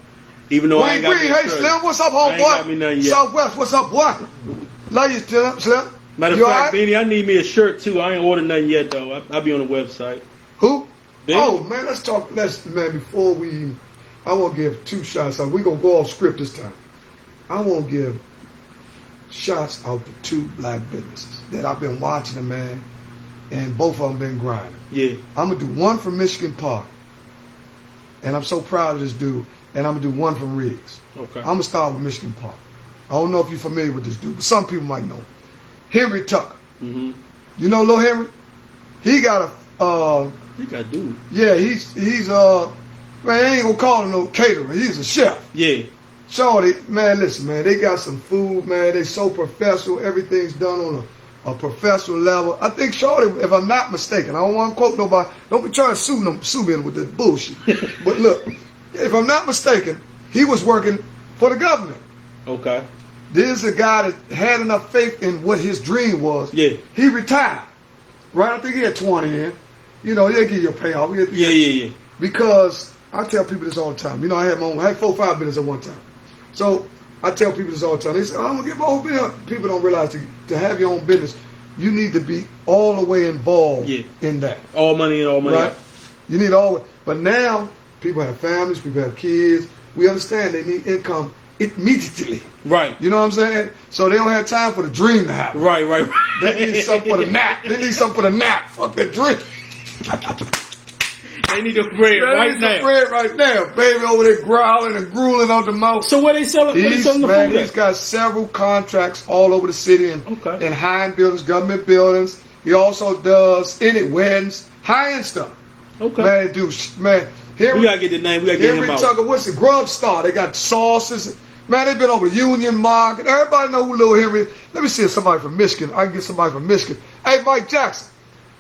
Even though I ain't got hey Slim, what's up, homeboy? Southwest, what's up, boy? Love you, Slim. Matter of fact, Beanie, I need me a shirt too. I ain't ordered nothing yet though. I'll be on the website. Who? Beanie? Oh man, let's talk. Before I won't give two shots out. We gonna go off script this time. I won't give shots out to two black businesses that I've been watching them, man, and both of them been grinding. Yeah. I'm gonna do one from Michigan Park, and I'm so proud of this dude. And I'm gonna do one from Riggs. Okay. I'm gonna start with Michigan Park. I don't know if you're familiar with this dude, but some people might know him. Henry Tucker. Mm-hmm. You know Lil Henry? He got a He got dude. yeah, he's man, I ain't gonna call him no caterer. He's a chef. Yeah. Shorty, man, listen, man, they got some food, man. They so professional. Everything's done on a professional level. I think Shorty, if I'm not mistaken, I don't want to quote nobody. Don't be trying to sue me with this bullshit. But look. If I'm not mistaken, he was working for the government. Okay. This is a guy that had enough faith in what his dream was. Yeah. He retired. Right? I think he had 20 in. They'll give you a payoff. Yeah. Because I tell people this all the time. I had 4 or 5 business at one time. So I tell people this all the time. They say, I'm going to get my own business. People don't realize to have your own business, you need to be all the way involved in that. All money in, all money out. You need all. But now, people have families, people have kids. We understand they need income immediately. Right. You know what I'm saying? So they don't have time for the dream to happen. Right. They need something for the nap. Fuck that dream. They need the bread right now. The bread right now. Baby over there growling and grueling out the mouth. So where they selling the food? He's got several contracts all over the city in high-end buildings, government buildings. He also does weddings, high-end stuff. Okay. Man, dude, man. We gotta get the name. We gotta get him out. Tucker, what's the Grub Star? They got sauces. Man, they've been over Union Market. Everybody know who Lil Henry is. Let me see if somebody from Michigan. I can get somebody from Michigan. Hey, Mike Jackson,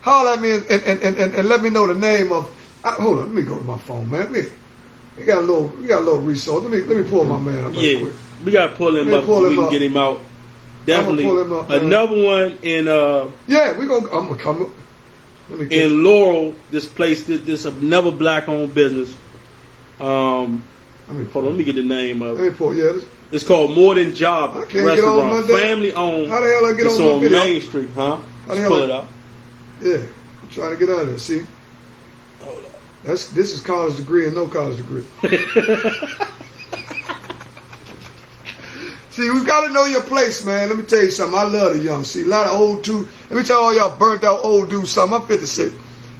holler at me and let me know the name of. Hold on, let me go to my phone, man. We got a little resource. Let me pull my man up. Yeah, quick. We gotta pull him up so we can get him out. Definitely. Pull him up, another one in. Yeah, I'm gonna come up. In Laurel, this place, this another black-owned business. Hold on, let me get the name of it. Let me pull, It's called More Than Job Restaurant. Family-owned. How the hell I get it's on on Main Street, huh? Let's pull it up. Yeah, I'm trying to get out of there. See, hold up. This is college degree and no college degree. See, we got to know your place, man. Let me tell you something. I love the young. See, a lot of old dudes. Let me tell all y'all burnt out old dudes something. I'm 56.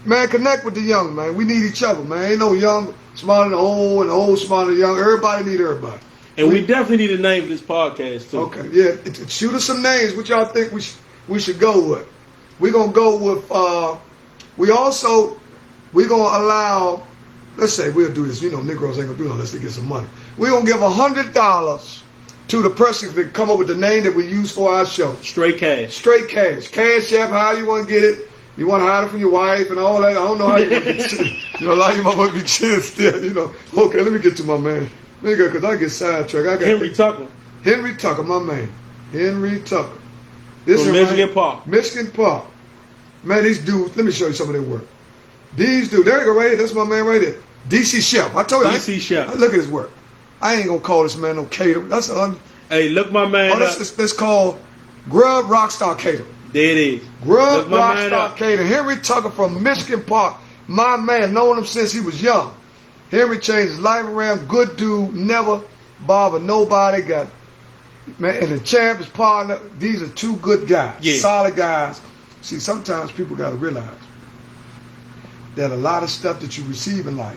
Man, connect with the young, man. We need each other, man. Ain't no young smarter than the old and the old smarter than the young. Everybody need everybody. And we definitely need a name for this podcast, too. Okay, yeah. Shoot us some names. What y'all think we should go with? We're going to go with, we're going to allow, let's say we'll do this. You know, Negroes ain't going to do it unless they get some money. We're going to give $100 to the person that come up with the name that we use for our show. Straight cash. Straight cash. Cash app, how you want to get it. You want to hide it from your wife and all that. I don't know how you want to get it. You know, a lot of you might be chill still, you know. Okay, let me get to my man. Nigga, because I get sidetracked. Henry Tucker. Henry Tucker, my man. Henry Tucker. This From is Michigan Park. Michigan Park. Man, these dudes, let me show you some of their work. These dudes, there you go right here. That's my man right there. DC Chef. I told you. DC Chef. Look at his work. I ain't going to call this man no caterer. That's Hey, look my man up. That's called Grub Rockstar Cater. There it is. Grub Rockstar Cater. Henry Tucker from Michigan Park. My man, known him since he was young. Henry changed his life around. Good dude. Never bothered nobody. Got, man, and the champ, his partner. These are two good guys. Yeah. Solid guys. See, sometimes people got to realize that a lot of stuff that you receive in life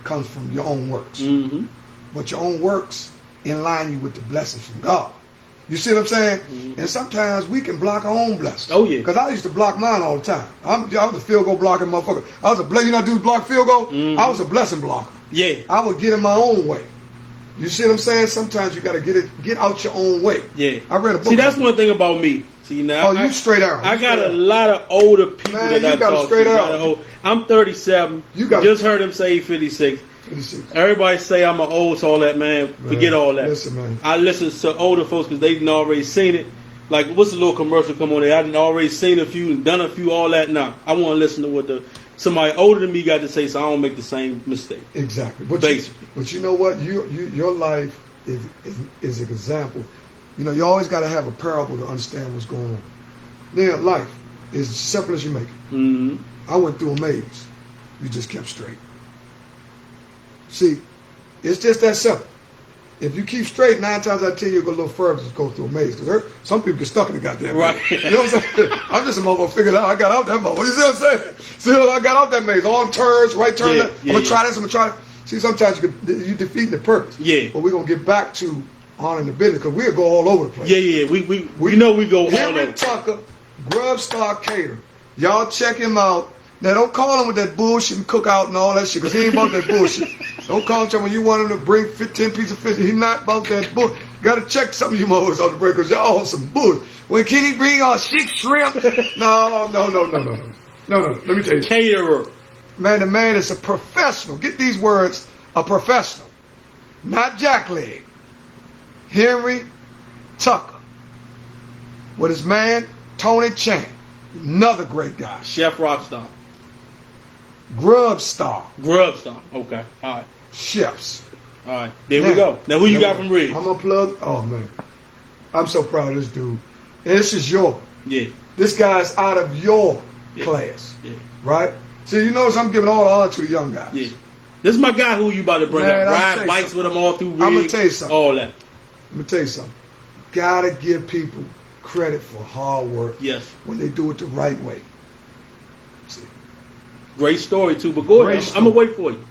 comes from your own works. Mm-hmm. But your own works align you with the blessings from God. You see what I'm saying? Mm-hmm. And sometimes we can block our own blessings. Oh, yeah. Because I used to block mine all the time. I was a field goal blocking motherfucker. I was a, you know, dudes block field goal? Mm-hmm. I was a blessing blocker. Yeah. I would get in my own way. You see what I'm saying? Sometimes you got to get out your own way. Yeah. I read a book. See, that's one thing about me. See, now. Oh, you straight arrow. I got a lot of older people man, that I talk to. I'm 37. You just heard him say 56. 56. Everybody say I'm an old, so all that, man. Forget all that. Listen, man. I listen to older folks because they've already seen it. Like, what's the little commercial come on there? I done already seen a few and done a few, all that. Now, I want to listen to what somebody older than me got to say, so I don't make the same mistake. Exactly. Basically. But you know what? Your life is an example. You know, you always got to have a parable to understand what's going on. Then life is as simple as you make it. Mm-hmm. I went through a maze. You just kept straight. See, it's just that simple. If you keep straight, 9 times out of 10, you'll go a little further to go through a maze. Because some people get stuck in the goddamn maze. Right. You know what I'm saying? I'm just a motherfucker figured out. I got out that motherfucker. You see what I'm saying? See, I got out that maze. All turns, right turn, left. I'm going to try this, I'm going to try that. See, sometimes you defeat the purpose. Yeah. But we're going to get back to honoring the business because we'll go all over the place. Yeah. We know we go all over. Henry Tucker, Grub Star Cater. Y'all check him out. Now, don't call him with that bullshit and cookout and all that shit, because he ain't about that bullshit. Don't call him when you want him to bring 10 pieces of fish. He's not about that bullshit. Got to check some of you motherfuckers on the break, because y'all on some bullshit. When can he bring 6 shrimp? No. Let me tell you. Caterer. Man, the man is a professional. Get these words, a professional. Not jackleg. Henry Tucker. With his man, Tony Chan. Another great guy. Chef Rockstar. Grub Star. Okay. All right. Chefs. All right. There we go. Now, who you got from Ridge? I'm going to plug. Oh, man. I'm so proud of this dude. And this is your. Yeah. This guy's out of your class. Yeah. Right? See, you notice I'm giving all the honor to the young guys. Yeah. This is my guy who you about to bring man, up. Ride bikes with him all through Ridge. I'm going to tell you something. All that. Let me tell you something. Gotta give people credit for hard work. Yes. When they do it the right way. See. Great story too, but go ahead. I'm gonna wait for you.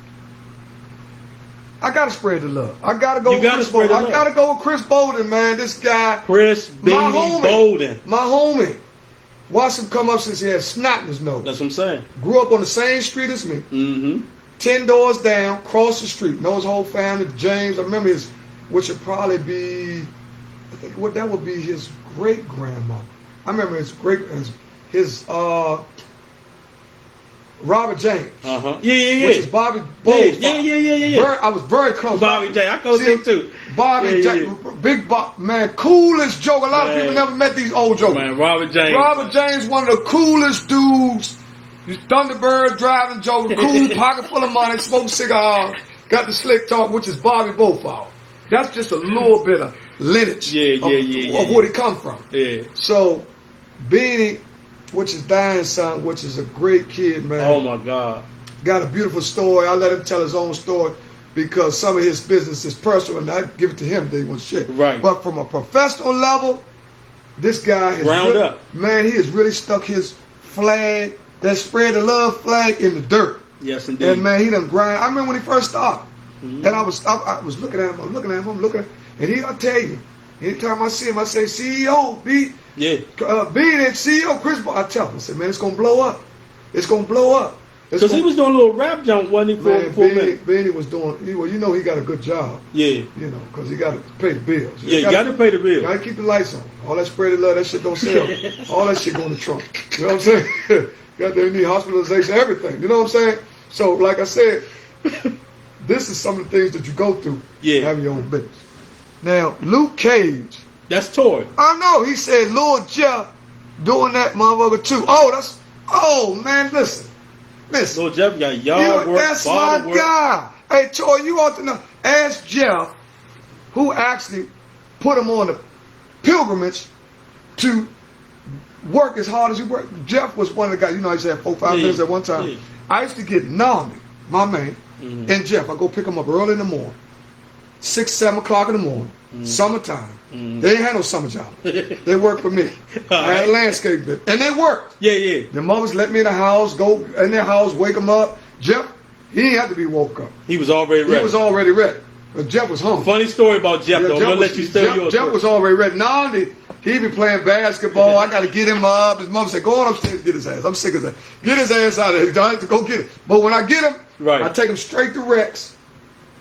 I gotta spread the love. I gotta go. You gotta spread the love. I gotta go with Chris Bolden, man. This guy, Chris Bolden, my homie. Watched him come up since he had snot in his nose. That's what I'm saying. Grew up on the same street as me. Mm-hmm. 10 doors down, cross the street. Know his whole family. James, I remember which would probably be, I think that would be his great grandmother. I remember his Robert James. Uh-huh. Yeah. Which is Bobby Bowles. Yeah. I was very close. Bobby James. I go there too. Bobby James. Big Bob, man, coolest joke. A lot of people never met these old jokers. Man, Robert James. Robert James, one of the coolest dudes. He's Thunderbird driving joker, cool, pocket full of money, smoking cigars, got the slick talk, which is Bobby Bowles. That's just a little bit of lineage of where he come from. Yeah. So, Beanie, which is Diane's son, which is a great kid, man. Oh, my God. Got a beautiful story. I let him tell his own story. because some of his business is personal, and I give it to him. They want shit. Right. But from a professional level, this guy has Round up. Man, he has really stuck his flag, that spread the love flag, in the dirt. Yes, indeed. And man, he done grind. I remember when he first started, and I was looking at him, and I'll tell you, anytime I see him, I say, CEO, B, Yeah. and CEO Chris, I tell him, I said, man, it's gonna blow up. It's gonna blow up. Because he was doing a little rap jump, wasn't he? Man, Benny was doing. Well, you know he got a good job. Yeah. You know, because he got to pay the bills. Yeah, you got to pay the bill. Got to keep the lights on. All that spread of love, that shit don't sell. All that shit go in the trunk. You know what I'm saying? Got to need hospitalization, everything. You know what I'm saying? So, like I said, this is some of the things that you go through. Yeah. Having your own business. Now, Luke Cage. That's Tory. I know. He said Lord Jeff doing that motherfucker too. Oh man, listen. Lord Jeff got yard work, that's bottle my work. guy. Hey, Troy, you ought to know. Ask Jeff, who actually put him on the pilgrimage to work as hard as he worked. Jeff was one of the guys, you know, I used to have 4-5 minutes at one time. Yeah. I used to get Nami, my man, and Jeff. I go pick him up early in the morning, 6, 7 o'clock in the morning, summertime. They ain't had no summer job. They worked for me. I had a landscape bit, and they worked. Yeah. The mothers let me in the house, go in their house, wake them up. Jeff, he didn't have to be woke up. He was already ready. He was already ready. But Jeff was hungry. Funny story about Jeff, though. I'm going to let you tell yours. Jeff was already ready. Now he be playing basketball. I got to get him up. His mom said, go on upstairs and get his ass. I'm sick of that. Get his ass out of here. I have to go get him. But when I get him, Right. I take him straight to Rex.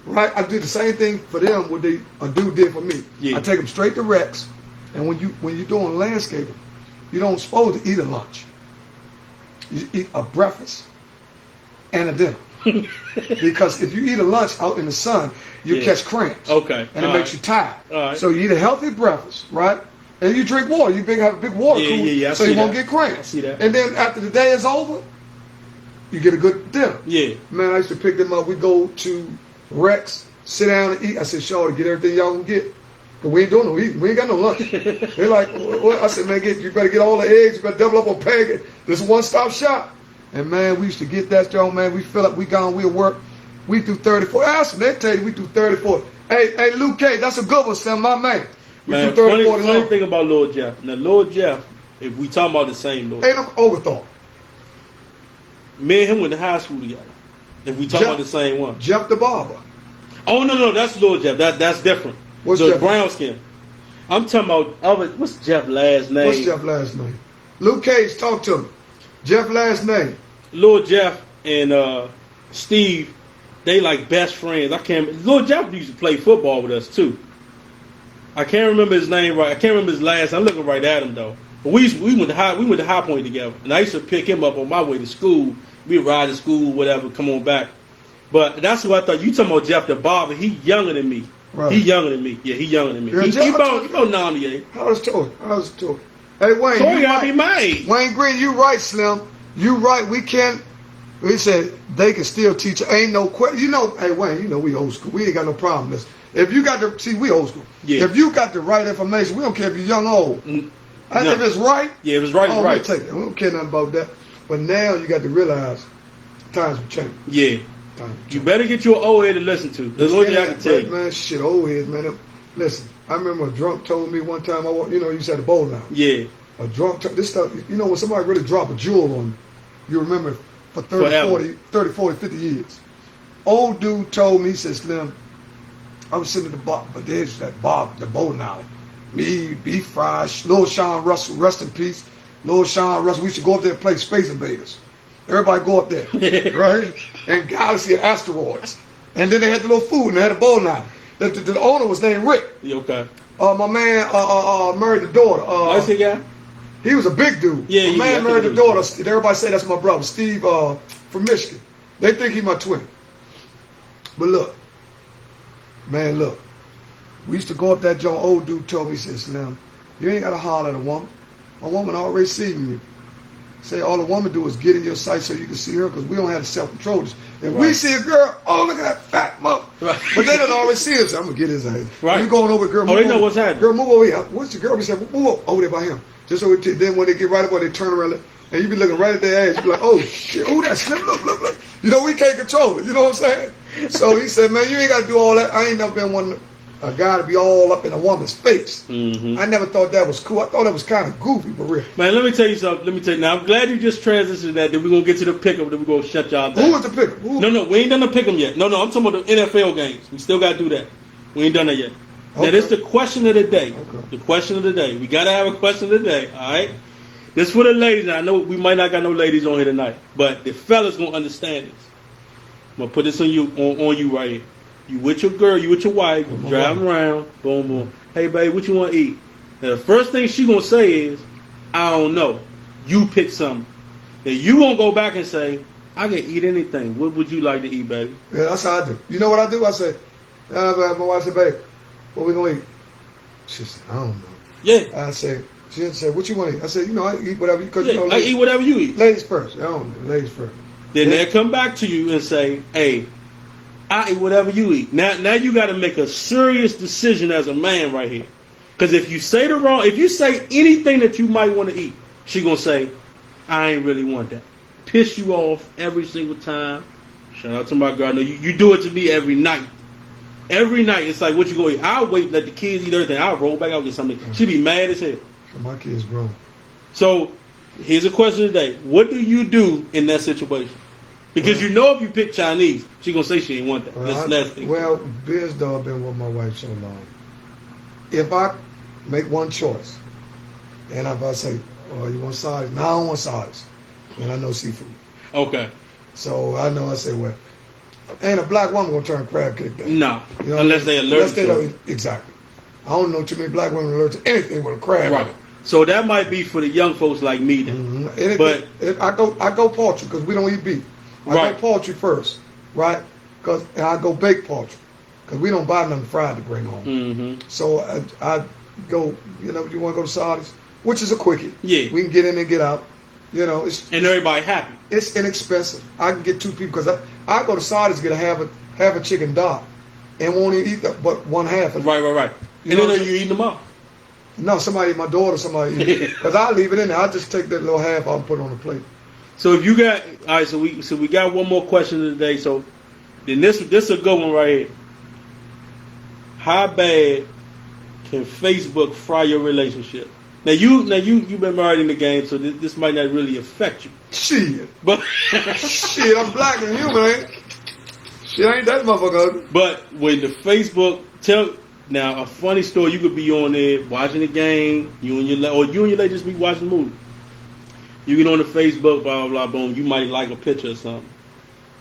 Right? I do the same thing for them what a dude did for me. Yeah. I take him straight to Rex. And when you're doing landscaping, you don't supposed to eat a lunch. You eat a breakfast and a dinner. Because if you eat a lunch out in the sun, you catch cramps. Okay. And it makes you tired. All right. So you eat a healthy breakfast, right? And you drink water. You have a big water cooler I so see you won't that. get cramps. I see that. And then after the day is over, you get a good dinner. Yeah. Man, I used to pick them up. We go to Rex, sit down and eat. I said, Shaw, get everything y'all can get. But we ain't doing no eating. We ain't got no lunch. They're like, what? I said, man, you better get all the eggs. You better double up on pancakes. This is one-stop shop. And, man, we used to get that, Joe, man. We fill up. We gone. We'll work. We do 34. Ask them. They tell you we do 34. Hey, Luke K, that's a good one, Sam, my man. We Man, do 30, 40 funny long. thing about Lord Jeff. Now, Lord Jeff, if we talking about the same Lord, Ain't no overthought. me and him went to high school together. If we talking Jeff- about the same one. Jeff the barber. Oh, no, that's Lord Jeff. That's different. What's the Jeff? brown skin. I'm talking about, what's Jeff's last name? What's Jeff's last name? Luke Cage, talk to me. Jeff last name. Lord Jeff and Steve, they like best friends. Lord Jeff used to play football with us too. I can't remember his name right. I can't remember his last. I'm looking right at him though. But we went to High Point together, and I used to pick him up on my way to school. We'd ride to school, whatever, come on back. But that's what I thought. You talking about Jeff the barber? He younger than me. Right. He younger than me. Yeah, he younger than me. Yeah, He Jeff, about 98. How's Toy? Hey, Wayne. Toy you gotta right. be my age. Wayne Green, you right, Slim. You right. We can't. We said they can still teach. Ain't no question. You know, hey Wayne. You know we old school. We ain't got no problem with this. If you got the we old school. Yeah. If you got the right information, we don't care if you're young or old. No. If it's right. Yeah, it was right. Oh, Right. we take it. We don't care nothing about that. But now you got to realize times have changed. Yeah. You better get your old head to listen to. That's what I can tell you. Man, shit, old heads, man. Listen, I remember a drunk told me one time, you said the bowl now. Yeah. A drunk, this stuff, when somebody really drop a jewel on you remember for 30, 40, 50 years. Old dude told me, he said, Slim, I was sitting at the bar, but there's that bar, the bowling alley. Me, beef fries, Lord Sean Russell, rest in peace. Lord Sean Russell, we used to go up there and play Space Invaders. Everybody go up there, right? And Galaxy of Asteroids. And then they had the little food and they had a bowling alley. The owner was named Rick. Yeah, okay. My man married the daughter. Nice guy? He was a big dude. Yeah, my man married the daughter. Everybody say that's my brother, Steve from Michigan. They think he my twin. But look, man, look. We used to go up that joint. Old dude told me, he said, Slim, you ain't got to holler at a woman. A woman already seeing you. Say all a woman do is get in your sight so you can see her because we don't have the self-control. If we see a girl, oh, look at that fat mother. Right. But they don't always see us. I'm going to get his ass. Right. You going over, girl, Oh, they know what's happening. Girl, move over here. What's the girl? We said, move over there by him. Just so then when they get right up, they turn around. and you be looking right at their ass. You be like, oh shit, oh that Slim, look. You know, we can't control it. You know what I'm saying? So he said, man, you ain't got to do all that. I ain't never been a guy to be all up in a woman's face. Mm-hmm. I never thought that was cool. I thought that was kind of goofy, but real. Man, let me tell you something. Now, I'm glad you just transitioned to that. Then we're going to get to the pick 'em. Then we're going to shut y'all down. Who was the pick 'em? No, we ain't done the pick 'em yet. No, I'm talking about the NFL games. We still got to do that. We ain't done that yet. Okay. Now, this is the question of the day. Okay. The question of the day. We got to have a question of the day, all right? This for the ladies. Now, I know we might not got no ladies on here tonight, but the fellas going to understand this. I'm going to put this on you right here. You with your girl, you with your wife, you driving around, boom, boom. Hey, babe, what you want to eat? Now, the first thing she going to say is, I don't know. You pick something. And you going to go back and say, I can eat anything. What would you like to eat, baby? Yeah, that's how I do. You know what I do? I say, my wife said, babe, what we going to eat? She said, I don't know. Yeah. I said, she said, what you want to eat? I said, you know, I eat whatever. Because, Yeah, you know, I eat whatever you eat. Ladies first. I don't know. Ladies first. Then they'll come back to you and say, hey, I eat whatever you eat. Now you got to make a serious decision as a man right here. Because if you say anything that you might want to eat, she going to say, I ain't really want that. Piss you off every single time. Shout out to my girl. I know you do it to me every night. Every night. It's like, what you going to eat? I'll wait, let the kids eat everything. I'll roll back out and get something. She be mad as hell. My kids grown. So here's a question today. What do you do in that situation? Because you know if you pick Chinese, she going to say she ain't want that. Well, Biz dog been with my wife so long. If I make one choice, and if I say, oh, you want salads? No, I don't want salads. And I know seafood. Okay. So I know I say, well, ain't a black woman going to turn crab cake down. No. You know Unless they allergic to it. Exactly. I don't know too many black women allergic to anything with a crab. Right. So that might be for the young folks like me then. Mm-hmm. But I go poultry because we don't eat beef. I go poultry first, right? And I go baked poultry because we don't buy nothing fried to bring home. Mm-hmm. So I go, you know, you want to go to Saudis, which is a quickie. Yeah. We can get in and get out. You know, and everybody happy. It's inexpensive. I can get two people because I go to Saudis to get half a chicken dot and won't even eat but one half. Right. And then you eating them up. No, somebody, my daughter, somebody eat it. Because I leave it in there. I just take that little half out and put it on the plate. So if you got, all right, so we got one more question today. So then this is a good one right here. How bad can Facebook fry your relationship? Now you've been married in the game, so this might not really affect you. Shit. But shit, I'm black and human, ain't it? Shit, ain't that motherfucker. But when the Facebook now a funny story, you could be on there watching the game, you and your lady just be watching the movie. You get on the Facebook, blah, blah, blah, boom, you might like a picture or something.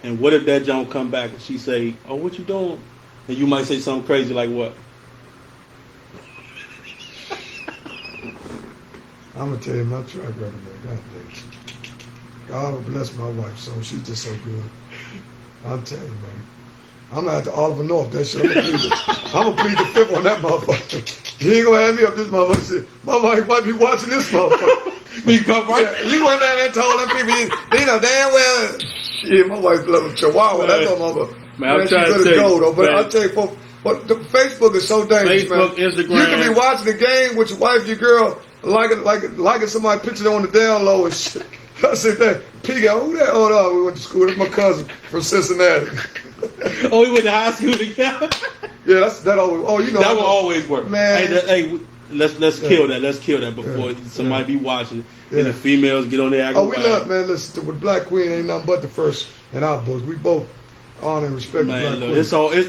And what if that John come back and she say, oh, what you doing? And you might say something crazy like what? I'm going to tell you my track record, man. God damn. God will bless my wife, so she's just so good. I'm telling you, man. I'm going to have to Oliver North that shit. I'm going to plead the fifth on that motherfucker. He ain't going to have me up this motherfucker. My wife might be watching this motherfucker. You come right. Yeah, you went down there and told them people, they know damn well. Shit, my wife loves Chihuahua. That's no motherfucker. Man, I'm trying to tell you. Though. But I'll tell you, but the Facebook is so dangerous, Facebook, man. Instagram. You can be watching the game with your wife, your girl, liking somebody picture on the down low and shit. I said, that P got who that? Oh no, we went to school. That's my cousin from Cincinnati. Oh, we went to high school together. Yeah, that always. Oh, you know that will always work, man. Hey, let's kill that. Let's kill that before somebody be watching and the females get on there. Oh, we love, man. Listen, with Black Queen ain't nothing but the first in our books. We both honor and respect the Black Queen.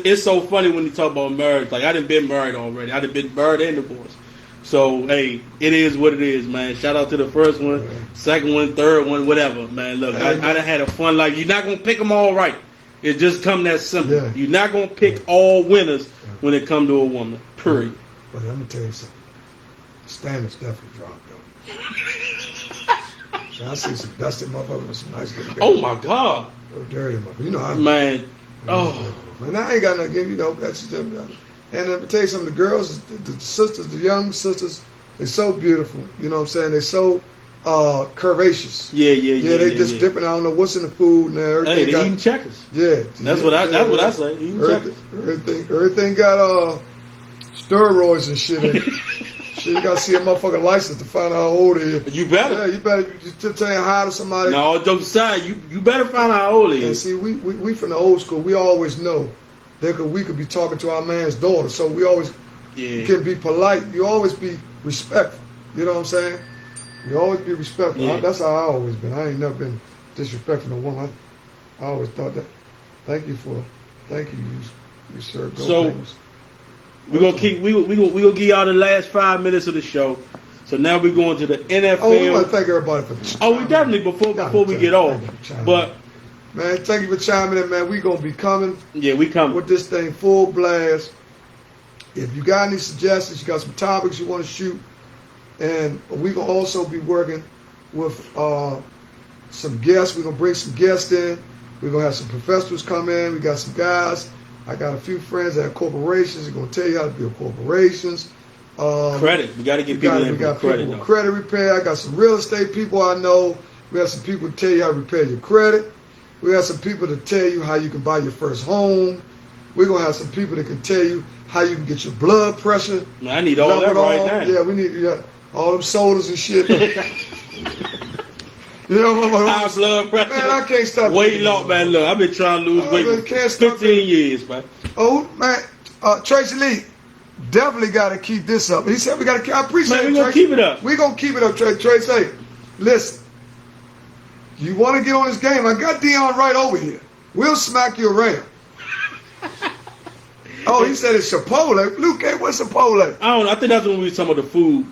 It's so funny when you talk about marriage. Like I done been married already. I done been married and divorced. So hey, it is what it is, man. Shout out to the first one, second one, third one, whatever, man. Look, I done had a fun life. You're not gonna pick them all right. It just come that simple. Yeah. You're not gonna pick all winners when it come to a woman. Period. But I'm gonna tell you something. Standards definitely dropped though. So I see some dusty motherfuckers with some nice little. Oh my God. Oh, dirty motherfuckers. You know man. Oh. Man, I ain't got nothing against, you know, that's just them. And let me tell you something, the girls, the sisters, the young sisters, they're so beautiful. You know what I'm saying? They're so curvaceous. Yeah. They just dipping. I don't know what's in the food now. Hey, they eating checkers. Yeah. That's what I say. Eating checkers. Everything got steroids and shit in it. Shit, you gotta see a motherfucking license to find out how old he is. You better. Yeah, you better just tell him hi to somebody. No, jokes aside, you better find out how old he And is. see, we from the old school. We always know that we could be talking to our man's daughter, so we always can be polite. You always be respectful. You know what I'm saying? You always be respectful. Yeah. That's how I always been. I ain't never been disrespectful to a woman. I always thought that. Thank you, you sir. Go So, famous. we're gonna give y'all the last 5 minutes of the show. So now we're going to the NFL. Oh, we want to thank everybody for this. Oh, we definitely before we get off. But man, thank you for chiming in, man. We gonna be coming. Yeah, we coming with this thing full blast. If you got any suggestions, you got some topics you want to shoot, and we gonna also be working with some guests. We're gonna bring some guests in. We're gonna have some professionals come in. We got some guys. I got a few friends that have corporations. They're gonna tell you how to build corporations. Credit. We got to get people in for credit. People with credit repair. I got some real estate people I know. We have some people to tell you how to repair your credit. We have some people to tell you how you can buy your first home. We're going to have some people that can tell you how you can get your blood pressure. Man, I need all that right now. Yeah, we need all them sodas and shit. You know, high blood pressure. Man, I can't stop. Weight loss, man. Look, I've been trying to lose weight for 15 years, man. Oh, man. Tracy Lee. Definitely got to keep this up. He said we got to. I appreciate it. Man, we're going to keep it up. We're going to keep it up, Trace. Hey, listen. You want to get on this game? I got Deon right over here. We'll smack you around. Oh, he said it's Chipotle. Luke, what's Chipotle? I don't know. I think that's when we was talking about the food.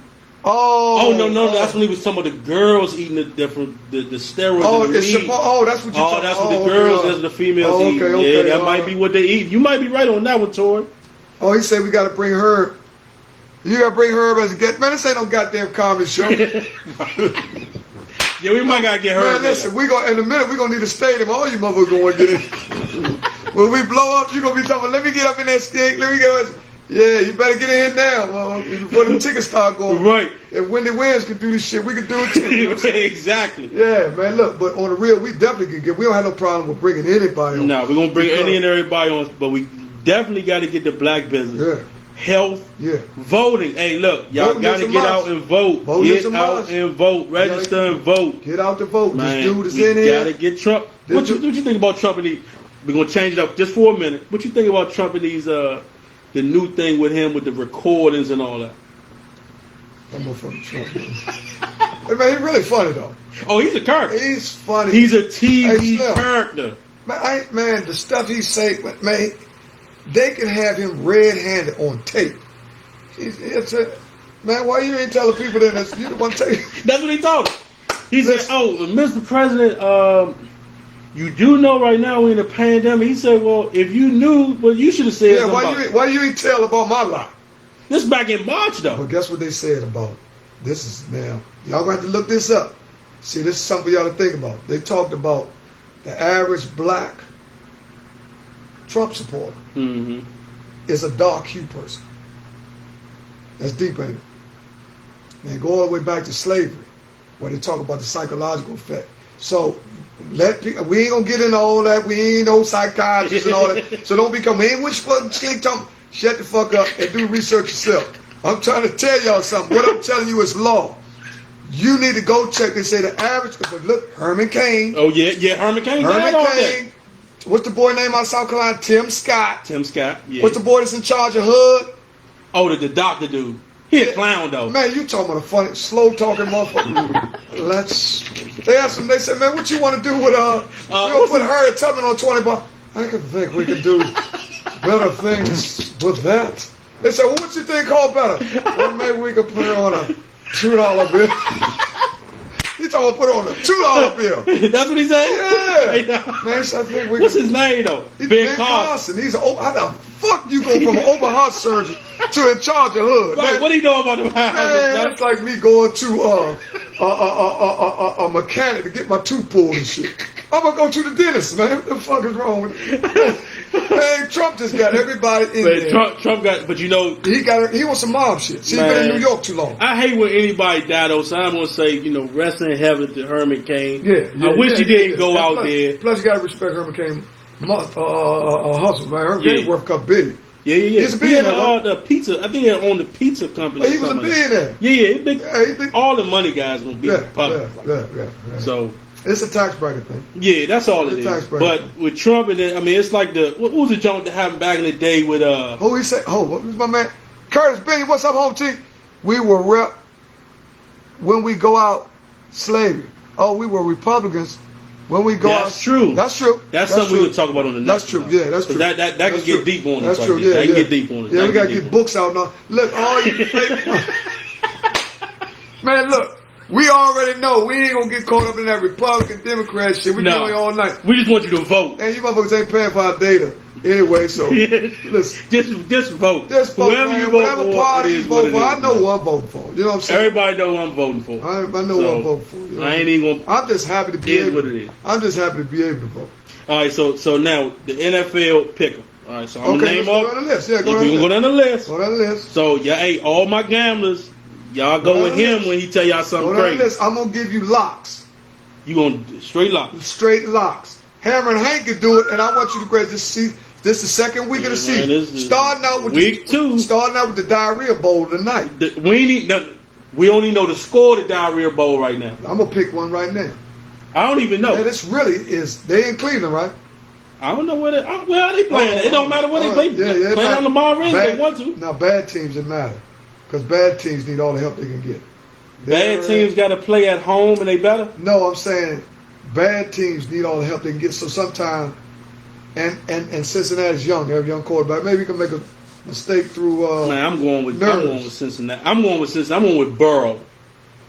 Oh, no. That's when he was talking about the girls eating the steroids. Oh, and the it's meat. Oh, that's what you're talking about. That's what the girls, that's the females eat. Yeah, that might be what they eat. You might be right on that one, Tori. Oh, he said we got to bring her. You got to bring her as a guest. Man, this ain't no goddamn comedy show. Yeah, we might got to get her. Man, listen, in a minute, we're going to need a stadium. All you motherfuckers going to get in. When we blow up, you're going to be talking, let me get up in that stink. Let me get up. Yeah, you better get in here now before the tickets start going. Right. If Wendy Williams can do this shit, we can do it too. You know exactly. Yeah, man, look, but on the real, we definitely can get, we don't have no problem with bringing anybody on. No, we're going to bring any and everybody on, but we definitely got to get the black business. Yeah. Health. Yeah. Voting. Hey, look, y'all got to get out and vote. Get out and vote. Register and vote. Get out to vote. Man, this dude is in here. Got to get Trump. What you think about Trump and these? We're going to change it up just for a minute. What you think about Trump and these, the new thing with him with the recordings and all that? I'm a fucking Trump, man. Hey, man, he's really funny, though. Oh, he's a character. He's funny. He's a TV character. Man, the stuff he say, man, they can have him red-handed on tape. Man, why you ain't telling people that you don't want to take? That's what he told him. He said, "Oh, Mr. President, you do know right now we're in a pandemic." He said, "Well, if you knew, well, you should have said." Yeah, why you ain't tell about my life? This back in March, though. But guess what they said about this is now. Y'all gonna have to look this up. See, this is something for y'all to think about. They talked about the average black Trump supporter is a dark hue person. That's deep, ain't it? And go all the way back to slavery, where they talk about the psychological effect. So we ain't gonna get into all that. We ain't no psychiatrists and all that. So don't become which fucking Slink talking. Shut the fuck up and do research yourself. I'm trying to tell y'all something. What I'm telling you is law. You need to go check. They say the average. Look, Herman Cain. Oh yeah, Herman Cain. Herman Cain. What's the boy name out of South Carolina? Tim Scott. Tim Scott. Yeah. What's the boy that's in charge of HUD? Oh, the doctor dude. He a clown though. Man, you talking about a funny, slow talking motherfucker. They asked him. They said, "Man, what you want to do with we gonna put Harriet Tubman on 20 bucks?" I can think we could do better things with that. They said, "Well, what you think called better?" Well, maybe we could put it on a $2 bill. He told me to put it on a $2 bill. That's what he said? Yeah. Man, so I think what's his name though? Ben Carson. He's how the fuck you go from an open heart surgeon to in charge of HUD? Right, man, what do you know about the man, that's like me going to a mechanic to get my tooth pulled and shit. I'm gonna go to the dentist, man. What the fuck is wrong with me? Man, Trump just got everybody in there. Trump got, but you know, he wants some mob shit. See, he's been in New York too long. I hate when anybody died though, so I'm gonna say, rest in heaven to Herman Cain. Yeah, I wish he didn't go out there. Plus, you gotta respect Herman Cain. Hustle, man. Herman Cain's worth a couple billion. He was a billionaire. The pizza. I think he owned the pizza company. But he was a billionaire. He big. All the money guys gonna be public. Yeah. So it's a tax bracket thing. Yeah, that's all it is. But with Trump and it's like what was the joke that happened back in the day with Who he said? What was my man? Curtis Benny. What's up, home team? We were when we go out slavery. Oh, we were Republicans. When we go That's true. That's true. That's something we can talk about on the next. That's true. Yeah, that's true. That can get deep on it. That's true. Yeah, that can get deep on it. Yeah, we gotta get books out now. Look, all you man, look. We already know we ain't gonna get caught up in that Republican Democrat shit. We doing it all night. We just want you to vote. And you motherfuckers ain't paying for our data anyway. So listen, just vote. Just vote. Whoever man, you vote whatever for, party you vote for, I know who I'm voting for. You know what I'm saying? Everybody know who I'm voting for. I know who I'm voting for. You know I ain't even gonna. I'm just happy to be able. What it is. I'm just happy to be able to vote. All right, so now the NFL pick 'em. All right, so I'm gonna name off. Go down the list. Yeah, go down the list. Go down the list. So hey, all my gamblers, y'all go with him when he tell y'all something crazy. I'm gonna give you locks. You gonna straight locks? Straight locks. Hammer and Hank can do it, and I want you to grade this season. This is the second week of the season. Starting out with week 2. Starting out with the Diarrhea Bowl tonight. We only know the score of the Diarrhea Bowl right now. I'm gonna pick one right now. I don't even know. And this really is. They in Cleveland, right? I don't know where they playing. It don't matter where they play. Yeah, playing on the Marines if they want to. Now, bad teams it matter because bad teams need all the help they can get. Bad teams got to play at home and they better. No, I'm saying bad teams need all the help they can get. So sometimes, and Cincinnati's young. They have a young quarterback. Maybe you can make a mistake through. Man, I'm going with Cincinnati. I'm going with Cincinnati. I'm going with Burrow.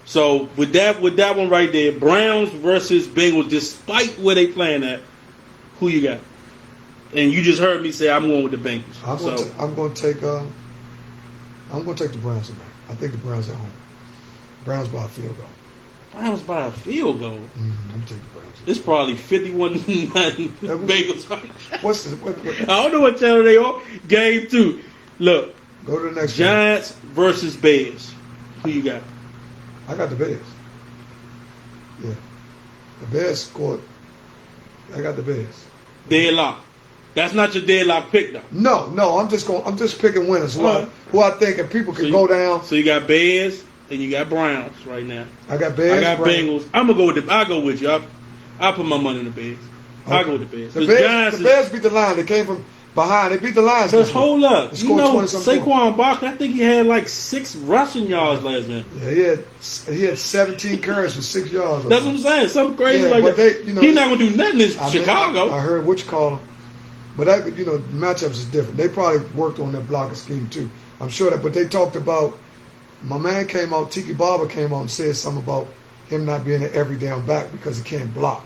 So with that one right there, Browns versus Bengals. Despite where they playing at, who you got? And you just heard me say I'm going with the Bengals. I'm going to take the Browns tonight. I think the Browns at home. Browns by a field goal. Browns by a field goal. I'm taking the Browns. It's probably 51-9 Bengals. What? I don't know what channel they are. Game 2. Look. Go to the next Giants versus Bears. Who you got? I got the Bears. Yeah. The Bears scored. I got the Bears. Deadlock. That's not your deadlock pick, though. No. I'm just picking winners. Who I think and people can go down. So you got Bears and you got Browns right now. I got Bears. I got Bengals. I'm gonna go with I'll go with you. I'll put my money in the Bears. Okay. I'll go with the Bears. The Bears beat the Lions. They came from behind. They beat the Lions. But hold up. You know, Saquon Barkley, I think he had like 6 rushing yards last night. Yeah, he had 17 carries for 6 yards. That's what I'm saying. Something crazy like that. He's not gonna do nothing in Chicago. I heard what you call him. But that, matchups is different. They probably worked on their blocking scheme too. I'm sure that. But they talked about. My man came out. Tiki Barber came out and said something about him not being an every down back because he can't block.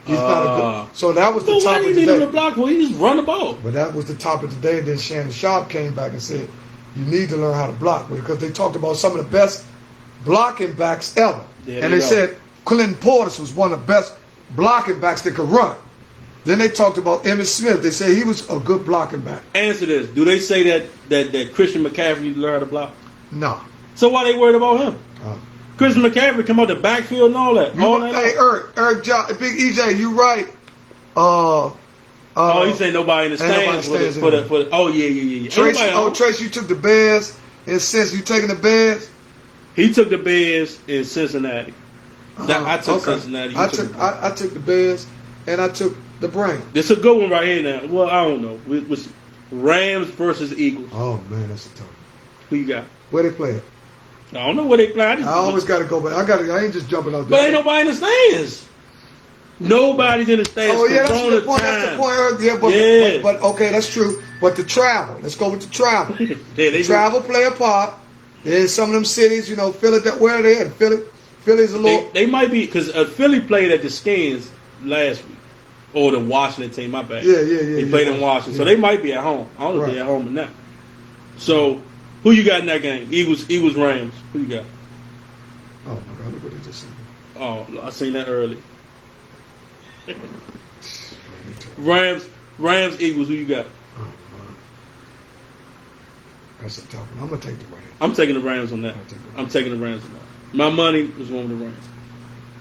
He's not a good. So that was the topic today. Why do you need him to block? Well, he just run the ball. But that was the topic today. And then Shannon Sharp came back and said, "You need to learn how to block," because they talked about some of the best blocking backs ever. And they said Clinton Portis was one of the best blocking backs that could run. Then they talked about Emmitt Smith. They said he was a good blocking back. Answer this. Do they say that Christian McCaffrey needs to learn how to block? No. So why they worried about him? Christian McCaffrey come out the backfield and all that. Hey, Eric John, Big EJ, you right. He said nobody in the stands for the. Oh yeah. Trace, you took the Bears, and since you taking the Bears, he took the Bears in Cincinnati. I took Cincinnati. I took the Bears, and I took the Browns. This is a good one right here now. Well, I don't know. It was Rams versus Eagles. Oh man, that's a tough one. Who you got? Where they play it? I don't know where they play. I always got to go back. I ain't just jumping out there. But ain't nobody in the stands. Nobody's in the stands. Oh yeah, that's the point. That's the point. But okay, that's true. But the travel. Let's go with the travel. The travel play a part. In some of them cities, Philly. Where are they at? Philly's a little. They might be because Philly played at the Skins last week, or the Washington team. My bad. Yeah. They played in Washington, so they might be at home. I don't know if they're at home or not. So. Who you got in that game? Eagles, Rams. Who you got? Oh my God! Look what they just said. Oh, I seen that early. Rams, Eagles. Who you got? Oh, that's a tough one. I'm gonna take the Rams. I'm taking the Rams on that. I'm taking the Rams on that. My money is going with the Rams.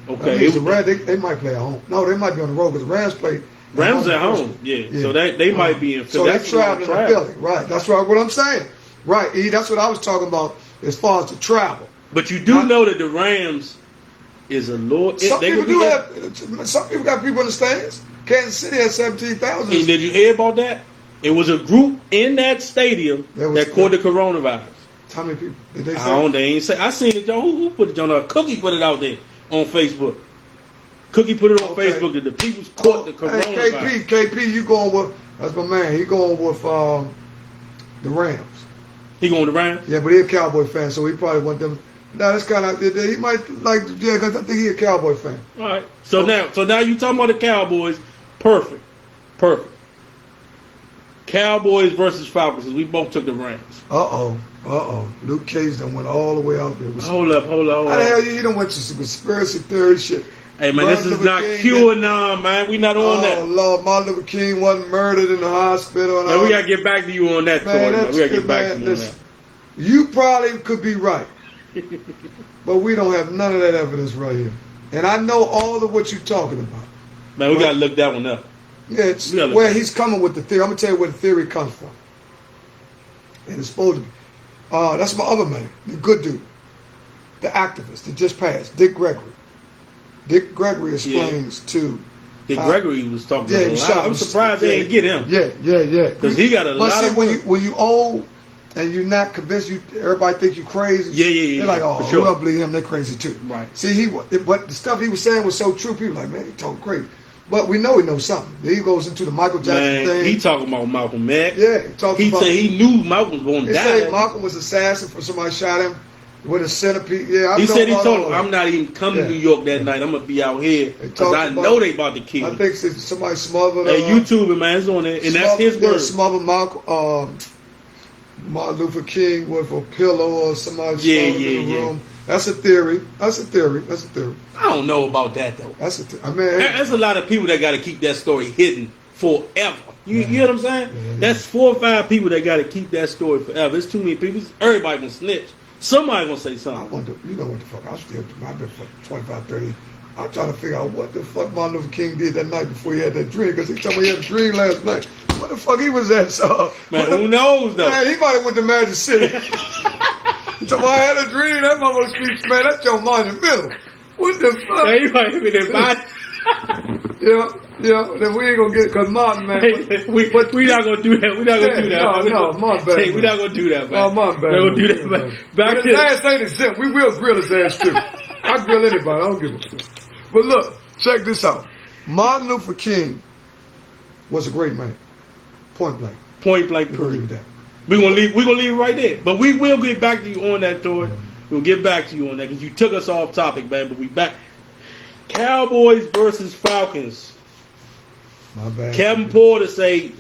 Okay, the Rams. They might play at home. No, they might be on the road because the Rams play Rams at home. Yeah. So they might be in Philly. So they're traveling to Philly. Right. That's right. What I'm saying. Right. That's what I was talking about as far as the travel. But you do know that the Rams is a little. Some people got people in the stands. Kansas City had 17,000. And did you hear about that? It was a group in that stadium that caught the coronavirus. How many people did they say? They ain't say. I seen it. Who put it on? Cookie put it out there on Facebook. Cookie put it on Facebook that the people caught the coronavirus. Hey, KP, you going with? That's my man. He going with the Rams. He going with the Rams? Yeah, but he a Cowboy fan, so he probably want them. No, that's kind of he might like. Yeah, because I think he a Cowboy fan. All right. So now you talking about the Cowboys? Perfect. Cowboys versus Falcons. We both took the Rams. Luke Cage done went all the way out there. Hold up. How the hell you done went to some conspiracy theory shit? Hey man, this is not QAnon, man. We not on that. Oh Lord, Martin Luther King wasn't murdered in the hospital. And we gotta get back to you on that, man. We gotta get back to you on that. You probably could be right, but we don't have none of that evidence right here. And I know all of what you're talking about. Man, we gotta look that one up. Yeah, it's where he's coming with the theory. I'm gonna tell you where the theory comes from. And it's supposed to be. That's my other man, the good dude, the activist that just passed, Dick Gregory. Dick Gregory explains to. Dick Gregory was talking about a lot. I'm surprised they didn't get him. Yeah. Because he got a lot of. When you old and you're not convinced, everybody think you crazy. Yeah. They're like, oh, we don't believe him. They're crazy too. Right. See, but the stuff he was saying was so true. People like, man, he talking crazy. But we know he knows something. Then he goes into the Michael Jackson thing. He talking about Malcolm X. Yeah, he said he knew Malcolm was going to die. He said Malcolm was assassin for somebody shot him with a centipede. Yeah, he said he told him, I'm not even coming to New York that night. I'm going to be out here because I know they about to kill me. I think somebody smothered Hey, YouTube, man, it's on there. And that's his word. Smothered Martin Luther King with a pillow or somebody in the room. That's a theory. I don't know about that though. There's a lot of people that got to keep that story hidden forever. You hear what I'm saying? Yeah. That's 4 or 5 people that got to keep that story forever. It's too many people. Everybody gonna snitch. Somebody gonna say something. I wonder. You know what the fuck? I've been for 25, 30. I'm trying to figure out what the fuck Martin Luther King did that night before he had that dream. Because he told me he had a dream last night. What the fuck he was at? So, man, who knows though? Man, he might have went to Magic City. So I had a dream. That motherfucker speaks, man. That's your mind in the middle. What the fuck? Yeah, you might have been there body. Yeah. Then we ain't gonna get because Martin, man. We not gonna do that. We're not gonna do that. No, my bad. Hey, we're not gonna do that, man. No, my bad. We're gonna do that, man. But his ass ain't exempt. We will grill his ass too. I grill anybody. I don't give a fuck. But look, check this out. Martin Luther King was a great man. Point blank. Period. We're gonna leave it right there. But we will get back to you on that, Tori. We'll get back to you on that because you took us off topic, man. But we back. Cowboys versus Falcons. My bad. Kevin Porter say,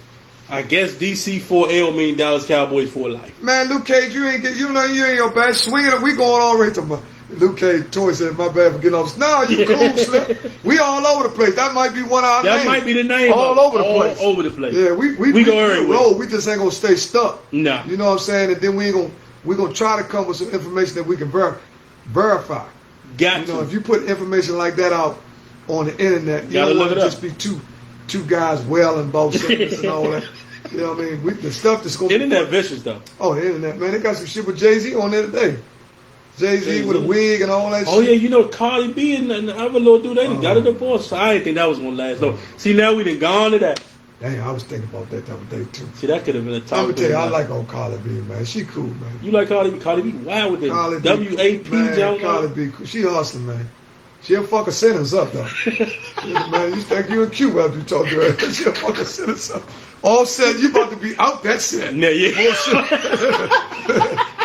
I guess DC 4L mean Dallas Cowboys for life. Man, Luke Cage, you ain't your bad. Swinging it, we going all right to my Luke Cage. Toy said, my bad for getting off. No, you cool, Slink. We all over the place. That might be one of our names. That might be the name. All over the place. All over the place. Yeah, we go everywhere. We just ain't gonna stay stuck. No. You know what I'm saying? And then we're gonna try to come with some information that we can verify. You know, if you put information like that out on the internet, you don't want to just be two guys wailing both sentences and all that. You know what I mean? The stuff that's going to internet vicious though. Oh, the internet, man. They got some shit with Jay-Z on there today. Jay-Z with a wig and all that shit. Oh, yeah, you know, Cardi B and the other little dude, they got a divorce. So I didn't think that was going to last. So, see, now we done gone to that. Dang, I was thinking about that the other day, too. See, that could have been a topic. I'm going to tell you, I like old Cardi B, man. She cool, man. You like Cardi B? Cardi B, wow with the WAP, John. Cardi B, she hustling, man. She'll fuck a sentence up, though. Man, you think you and Q after you talk to her. She'll fuck a sentence up. All said, you about to be out that shit. Yeah.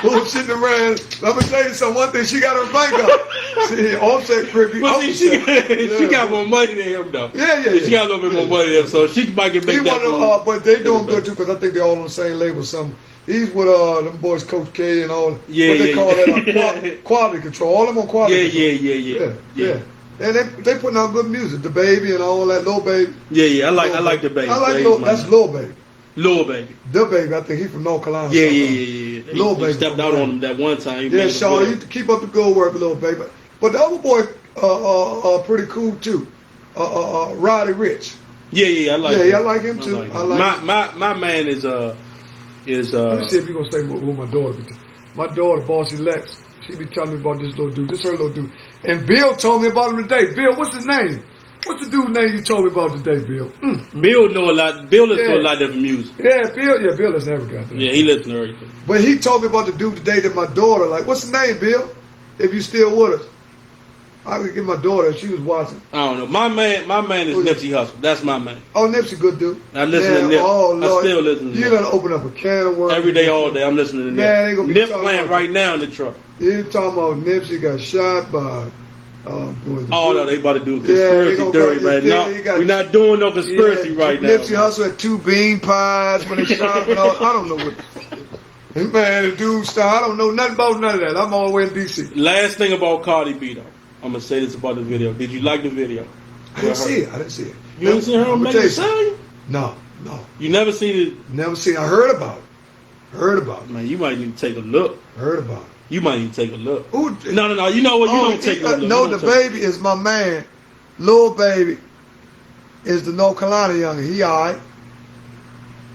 Bullshitting around. Let me tell you something. One thing, she got her bank up. See, Offset creepy. Well, see, she got more money than him, though. Yeah. She got a little bit more money than him, so she might get back that. But they doing good, too, because I think they're all on the same label. He's with them boys, Coach K and all. Yeah, what they call that quality control. All them on quality control. Yeah. And they putting out good music. The Baby and all that. Lil Baby. Yeah. I like the Baby. I like that's Lil Baby. Lil Baby. The Baby. I think he's from North Carolina. Yeah. Lil Baby stepped out on him that one time. Yeah, Sean, you keep up the good work, Lil Baby. But the other boy, pretty cool too. Roddy Rich. Yeah, I like Yeah, him. I like him too. I like my man is Let me see if you're gonna say who my daughter be. My daughter, Bossy Lex, she be telling me about this little dude. This her little dude. And Bill told me about him today. Bill, what's his name? What's the dude's name you told me about today, Bill? Bill know a lot. Bill listens to a lot of different music. Yeah, Bill has never got that. Yeah, he listens to everything. But he told me about the dude today that my daughter, like, what's his name, Bill? If you still with us. I could get my daughter, she was watching. I don't know. My man is Nipsey Hussle. That's my man. Oh, Nipsey, good dude. I listen to Nip. Oh, Lord. I still listen to You're Nip. going to open up a can of worms. Every day, all day, I'm listening to Nip. Man, they gonna be Nip talking playing about- right now in the truck. You're talking about Nipsey got shot by... Oh, no, they about to do a Yeah, conspiracy they theory gonna- right yeah, now. you got- We're not doing no conspiracy right now. Nipsey Hussle had 2 bean pies when they shot him and all. I don't know what... Man, the dude star, I don't know nothing about none of that. I'm all the way in D.C. Last thing about Cardi B, though. I'm going to say this about the video. Did you like the video? I didn't see it. You didn't see her on I'ma Megan tell Thee you something. Stallion? No. You never seen it? Never seen. I heard about it. Man, you might need to take a look. Heard about it. You might need to take a look. Who? No. You know what? You don't take a look. No, You the don't take- baby is my man. Lil Baby is the North Carolina youngin. He alright.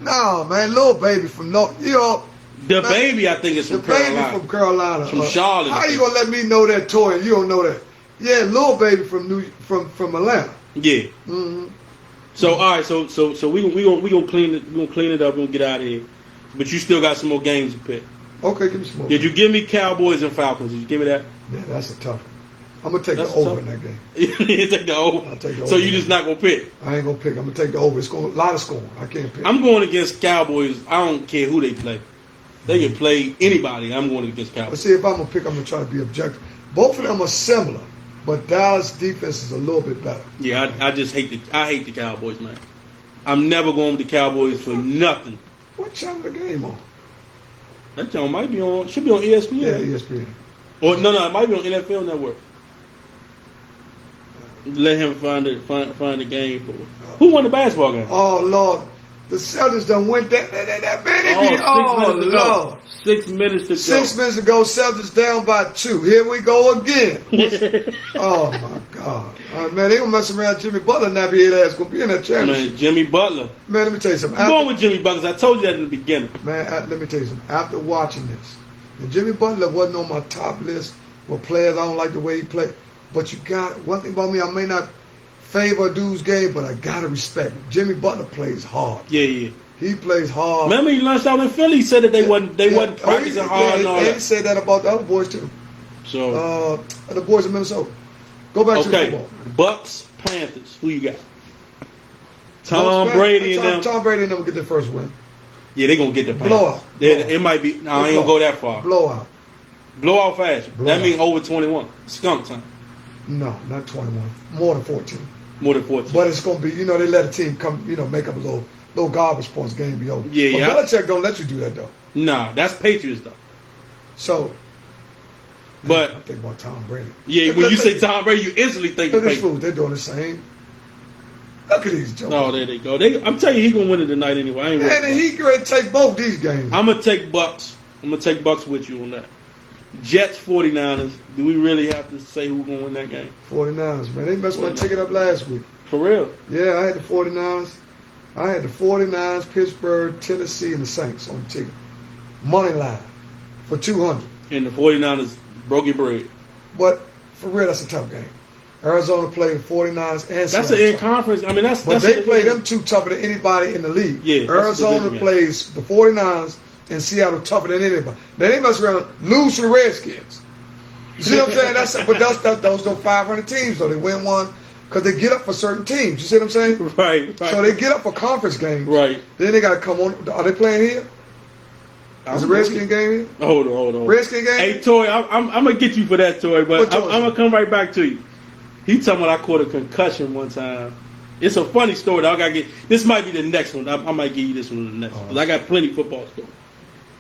No, man, Lil Baby from North. The baby, I think, is the from Carolina. baby from Carolina. From Charlotte. How you gonna let me know that toy and you don't know that? Yeah, Lil Baby from Atlanta. Yeah. Mm-hmm. So all right, so we gonna clean it. We gonna clean it up. We gonna get out of here. But you still got some more games to pick. Okay, give me some more. Did you give me Cowboys and Falcons? Did you give me that? Yeah, that's a tough one. I'm gonna take That's the over tough. in that game. You take the over. I'll take the So over. you just not gonna pick? I ain't gonna pick. I'm gonna take the over. It's gonna a lot of scoring. I can't pick. I'm going against Cowboys. I don't care who they play. They can play anybody. I'm going against But Cowboys. see, if I'm gonna pick, I'm gonna try to be objective. Both of them are similar, but Dallas' defense is a little bit better. Yeah, I just hate the Cowboys, man. I'm never going with the Cowboys for nothing. What channel the game on? That joint might be on. Should be on ESPN. Yeah, ESPN. Or no, it might be on NFL Network. Let him find the game for it. Who won the basketball game? Oh Lord, the Celtics done went that man. Oh Lord. 6 minutes to go. 6 minutes ago, Celtics down by 2. Here we go again. Oh my God, man, they gonna mess around. Jimmy Butler not be ass gonna be in that championship. Man, Jimmy Butler. Man, let me tell you something. I'm going with Jimmy Butler. I told you that in the beginning. Man, let me tell you something. After watching this, and Jimmy Butler wasn't on my top list for players. I don't like the way he played. But you got one thing about me. I may not favor a dude's game, but I gotta respect him. Jimmy Butler plays hard. Yeah. He plays hard. Remember he lunched out in Philly. He said that they wasn't practicing hard and all He that. said that about the other boys too. So The boys in Minnesota. Go back to the okay, football. Bucks, Panthers. Who you got? Tom Brady and them. Tom Brady and them will get their first win. Yeah, they gonna get the Panthers. Blowout. It might be. No, I ain't gonna go that far. Blowout. Blowout fashion. Blowout. That means over 21. Skunk time. No, not 21. More than 14. More than 14. But it's gonna be. They let a team come. Make up a little garbage points. Game be over. Yeah. But Belichick don't let you do that though. Nah, that's Patriots though. So. But I think about Tom Brady. yeah, when you say Tom Brady, you instantly think Look of at these Patriots. fools. They're doing the same. Look at these jokers. Oh, there they go. I'm telling you, he gonna win it tonight anyway. I ain't worried Man, about and it. he ready to take both these games. I'm gonna take Bucks. I'm gonna take Bucks with you on that. Jets 49ers. Do we really have to say who's gonna win that game? 49ers, man. They messed my ticket up last week. For real? Yeah, I had the 49ers. I had the 49ers, Pittsburgh, Tennessee, and the Saints on the ticket. Money line for 200. And the 49ers broke your bread. But for real, that's a tough game. Arizona played the 49ers and That's an Seattle. in-conference. I mean, that's. But that's they play them two tougher than anybody in the league. Yeah, that's a Arizona division game. plays the 49ers and Seattle tougher than anybody. Now they mess around lose to the Redskins. You see what I'm saying? But those are 500 teams though. They win one because they get up for certain teams. You see what I'm saying? Right. So they get up for conference games. Right. Then they got to come on. Are they playing here? Is the Redskin game here? Hold on. Redskin game? Hey, Toy, I'm gonna get you for that, Toy, but What I'm Toy? gonna come right back to you. He told me I caught a concussion one time. It's a funny story. That I gotta get. This might be the next one. I might give you this one the next one. 'Cause I got plenty of football stories.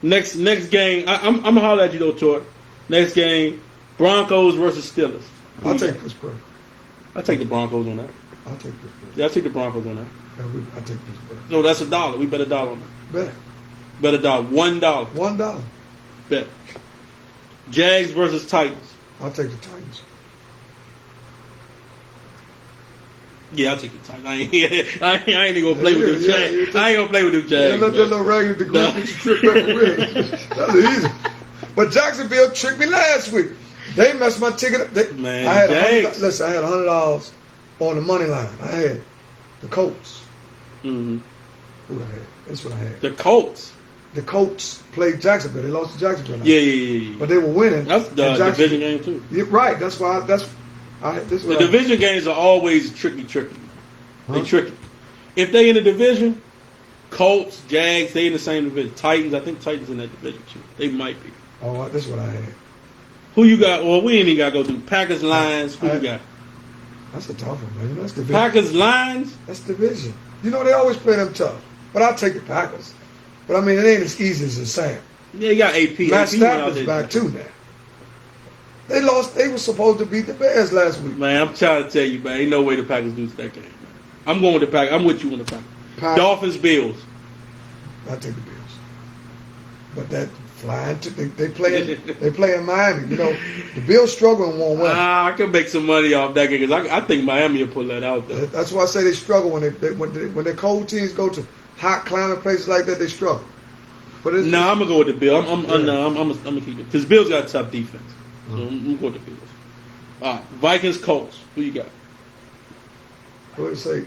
Next game. I'm gonna holler at you though, Toy. Next game, Broncos versus Steelers. Who I'll you take got? Pittsburgh. I'll take the Broncos on that. I'll take Pittsburgh. Yeah, I'll take the Broncos on that. I'll take Pittsburgh. No, that's $1. We bet $1 on that. Bet. Bet $1. $1. $1. Bet. Jags versus Titans. I'll take the Titans. Yeah, I'll take the Titans. I ain't even gonna play with them Jags. Yeah, I ain't gonna play with them Jags. Let that little raggedy degree No. get you tricked back for real. That's easy. But Jacksonville tricked me last week. They messed my ticket up. Man, I had Jags. listen, I had $100 on the money line. I had the Colts. Mm-hmm. Who I had? That's what I had. The Colts. The Colts played Jacksonville. They lost to Jacksonville. Yeah. But they were winning. That's the and division game too. Yeah, right. That's why. This is The what division games are always tricky. They Huh? tricky. If they in the division, Colts, Jags, they in the same division. Titans, I think Titans in that division too. They might be. Oh, that's what I had. Who you got? Well, we ain't even got to go through Packers, Lions. Who you got? That's a tough one, man. That's division. Packers, Lions. That's division. You know they always play them tough. But I'll take the Packers. But I mean, it ain't as easy as it's saying. Yeah, you got AP. Matt AP went out Stafford's there. back too now. They lost. They were supposed to beat the Bears last week. Man, I'm trying to tell you, man. Ain't no way the Packers lose that game. Man. I'm going with the Packers. I'm with you on the Packers. Dolphins, Bills. I take the Bills. But that flying, they play in Miami. You know, the Bills struggle and won't win. I can make some money off that game because I think Miami will pull that out there. That's why I say they struggle when the cold teams go to hot climate places like that. They struggle. But I'm gonna go with the Bills. I'm gonna keep it because Bills got a tough defense. So I'm gonna go with the Bills. All right, Vikings, Colts. Who you got? What do you say?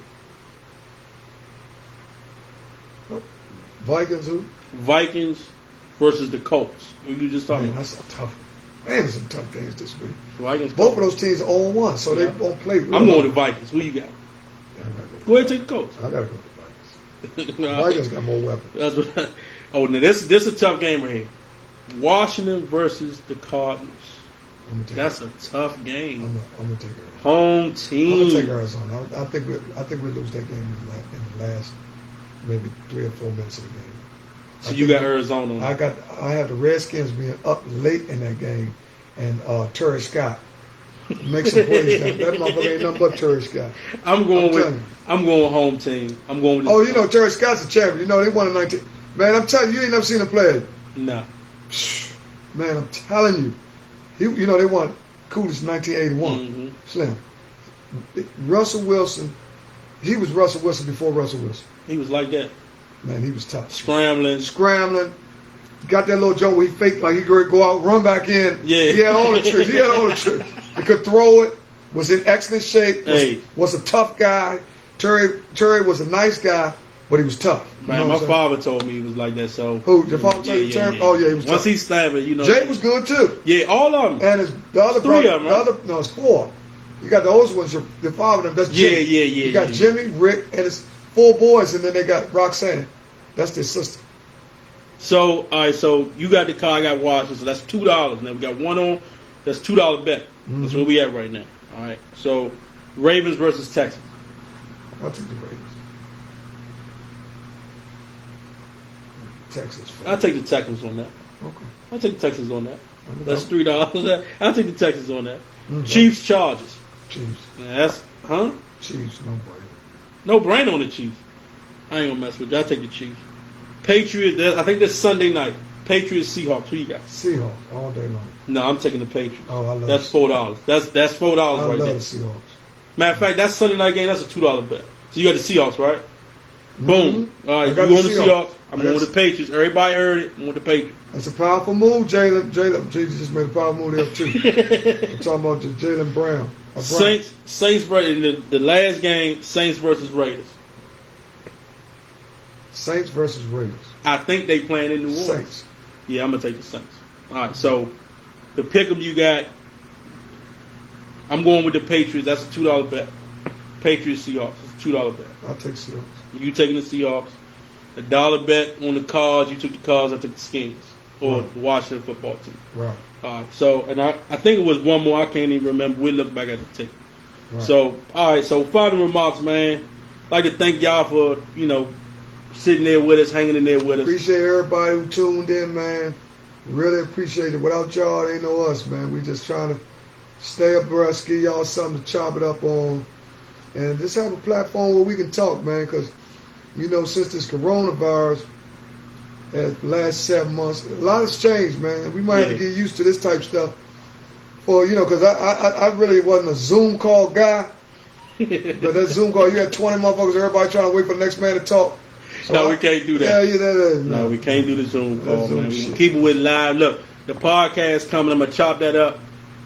Vikings who? Vikings versus the Colts. Who you just talking Man, about? that's a tough. Man, there's some tough games this week. Vikings. Both of Colts. those teams are 0-1, so they won't play. I'm going with the Vikings. Who you got? Go ahead and take the Colts. I gotta go with the Vikings. The Vikings got more weapons. That's what. Now this is a tough game right here. Washington versus the Cardinals. That's a tough game. I'm gonna take Arizona. Home team. I'm gonna take Arizona. I think we lose that game in the last maybe 3 or 4 minutes of the game. So you got Arizona. I have the Redskins being up late in that game, and Terry Scott makes some plays. That motherfucker ain't nothing but Terry Scott. I'm going home team. I'm going with. Oh, you know Terry Scott's a champion. You know they won in 19. Man, I'm telling you, you ain't never seen him play. No. Man, I'm telling you, they won Coolidge in 1981. Mm-hmm. Slim. Russell Wilson. He was Russell Wilson before Russell Wilson. He was like that. Man, he was tough. Scrambling. Got that little joke where he faked like he could go out, run back in. Yeah. He had all the tricks. He could throw it. Was in excellent shape. Was a tough guy. Terry was a nice guy, but he was tough. Man, my father told me he was like that. So who? Your father told you Terry? Oh yeah, he was tough. Once he stabbed it, Jay was good too. Yeah, all of them. And the other Three brother, of them, right? it's 4. You got the oldest ones. Your father, that's Jimmy. Yeah. You got Jimmy, Rick, and it's 4 boys, and then they got Roxanne. That's their sister. So, all right, so you got the car, I got Washington, so that's $2. Now we got one on, that's $2 bet. Mm-hmm. That's where we at right now. All right, so Ravens versus Texans. I'll take the Ravens. Texas. I'll take the Texans on that. Okay. I'll take the Texans on that. That's $3. I'll take the Texans on that. Mm-hmm. Chiefs, Chargers. Chiefs. That's, Chiefs, no brainer. No brain on the Chiefs. I ain't gonna mess with you. I'll take the Chiefs. Patriots, I think that's Sunday night. Patriots, Seahawks. Who you got? Seahawks all day long. No, I'm taking the Patriots. Oh, I love That's $4. That's $4 I right love there. the Seahawks. Matter of fact, that Sunday night game, that's a $2 bet. So you got the Seahawks, right? Boom. Mm-hmm. All right, you got going the the Seahawks. I'm going Yes. with the Patriots. Everybody heard it. I'm with the Patriots. That's a powerful move, Jalen. Jesus just made a powerful move there too. I'm talking about the Jalen Brown. Saints versus the last game. Saints versus Raiders. Saints versus Raiders. I think they playing in New Orleans. Saints. Yeah, I'm gonna take the Saints. All right, so the pick'em you got. I'm going with the Patriots. That's a $2 bet. Patriots Seahawks. It's a $2 bet. I'll take Seahawks. You taking the Seahawks. A $1 bet on the Cards. You took the Cards. I took the Skins or the Washington football team. Right. So, and I think it was one more. I can't even remember. We look back at the ticket. Right. So, all right. So, final remarks, man. I'd like to thank y'all for sitting there with us, hanging in there with us. Appreciate everybody who tuned in, man. Really appreciate it. Without y'all, ain't no us, man. We just trying to stay abreast, give y'all something to chop it up on, and just have a platform where we can talk, man. Because since this coronavirus, the last 7 months, a lot has changed, man. We might have to get used to this type of stuff. Because I really wasn't a Zoom call guy. But that Zoom call, you had 20 motherfuckers, everybody trying to wait for the next man to talk. So No, we can't do that. Yeah, No, we can't do the Zoom call, Zoom man. We shit. keep it with live. Look, the podcast coming. I'm gonna chop that up.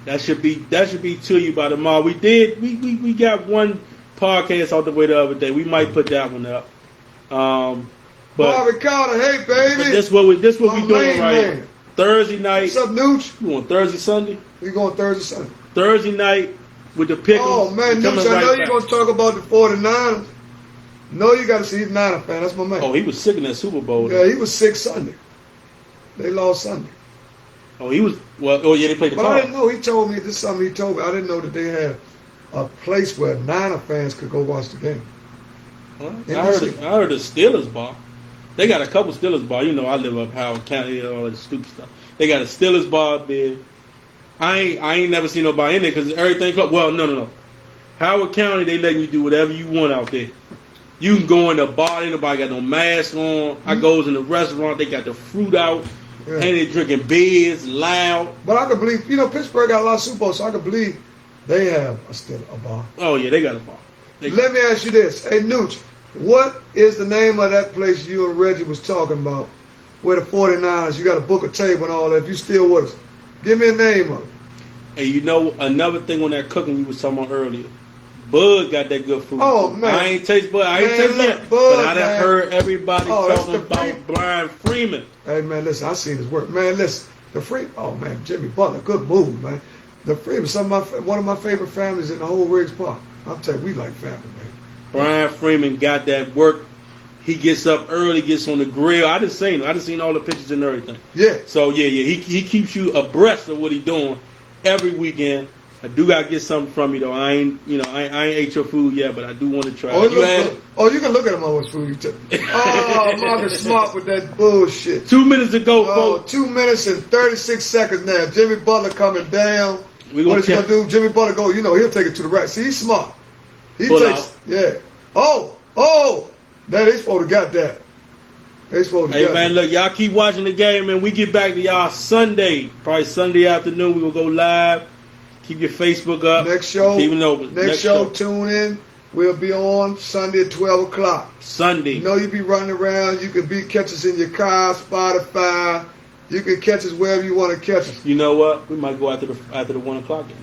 That should be to you by tomorrow. We got one podcast out the way the other day. We might put that one up. But Bobby Carter, hey baby. But this what we My doing main right man. here. Thursday night. What's up, Nooch? We on Thursday, Sunday. We going Thursday, Sunday. Thursday night with the pickles. Oh man, Coming Nooch, I know right you're back. gonna talk about the 49ers. No, you got to see he's a Niner fan. That's my man. Oh, he was sick in that Super Bowl. Yeah, he was sick Sunday. They lost Sunday. Oh, he was. Well, oh yeah, they played the But I didn't Cardinals. know. He told me this is something he told me. I didn't know that they had a place where Niner fans could go watch the game. Well, I heard the Steelers bar. They got a couple Steelers bar. You know, I live up Howard County, all that stupid stuff. They got a Steelers bar there. I ain't never seen nobody in there because everything. Well, no. Howard County, they letting you do whatever you want out there. You can go in the bar, ain't nobody got no mask on. I goes in the restaurant, they got the fruit out, Yeah. and they drinking beers, loud. But I could believe, Pittsburgh got a lot of Super Bowls, so I could believe they have a bar. Oh yeah, they got a bar. Let me ask you this. Hey, Nooch, what is the name of that place you and Reggie was talking about where the 49ers, you got to book a table and all that, if you still with us? Give me a name of it. And you know another thing on that cooking you was talking about earlier. Bud got that good food. Oh, man. I ain't taste Bud. I ain't Man, taste look, yet. Bud, But I done man. heard everybody That's talking the about freak. Brian Freeman. Hey, man, listen, I seen his work. Man, listen, the Freak, oh, man, Jimmy Butler, good move, man. The Freak was one of my favorite families in the whole Riggs Park. I'll tell you, we like family, man. Brian Freeman got that work. He gets up early, gets on the grill. I done seen all the pictures and everything. Yeah. So yeah, he keeps you abreast of what he doing every weekend. I do gotta get something from you though. I ain't ate your food yet, but I do want to try. Oh, You had you can look at him on what food you took. Oh, Marcus Smart with that bullshit. 2 minutes ago, Oh, folks. 2 minutes and 36 seconds now. Jimmy Butler coming down. We What gonna is he gonna do? Jimmy Butler go, he'll take it to the right. See, he's smart. He Pull takes, out. yeah. Oh, that they supposed to got that. They supposed to Hey got man, that. look, y'all keep watching the game, man. We get back to y'all Sunday, probably Sunday afternoon. We will go live. Keep your Facebook up. Next show, Keep it open. next show, tune in. We'll be on Sunday at 12 o'clock. Sunday. You know you be running around. You can catch us in your car, Spotify. You can catch us wherever you want to catch us. You know what? We might go after the 1 o'clock game.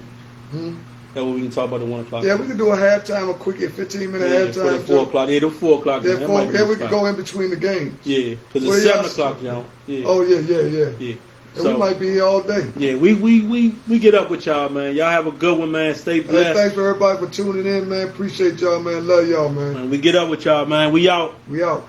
Hmm? That way we can talk about the 1 o'clock. Yeah, game. we can do a halftime, a quick 15-minute For halftime. the 4 o'clock. Yeah, the 4 o'clock game. Yeah, That might be we the can spot. go in between the games. Yeah, because What it's do 7 y'all o'clock, say? y'all. Yeah. Oh, yeah. Yeah. And we might be here all day. Yeah, we get up with y'all, man. Y'all have a good one, man. Stay Hey, blessed. thanks for everybody for tuning in, man. Appreciate y'all, man. Love y'all, man. Man, we get up with y'all, man. We out. We out.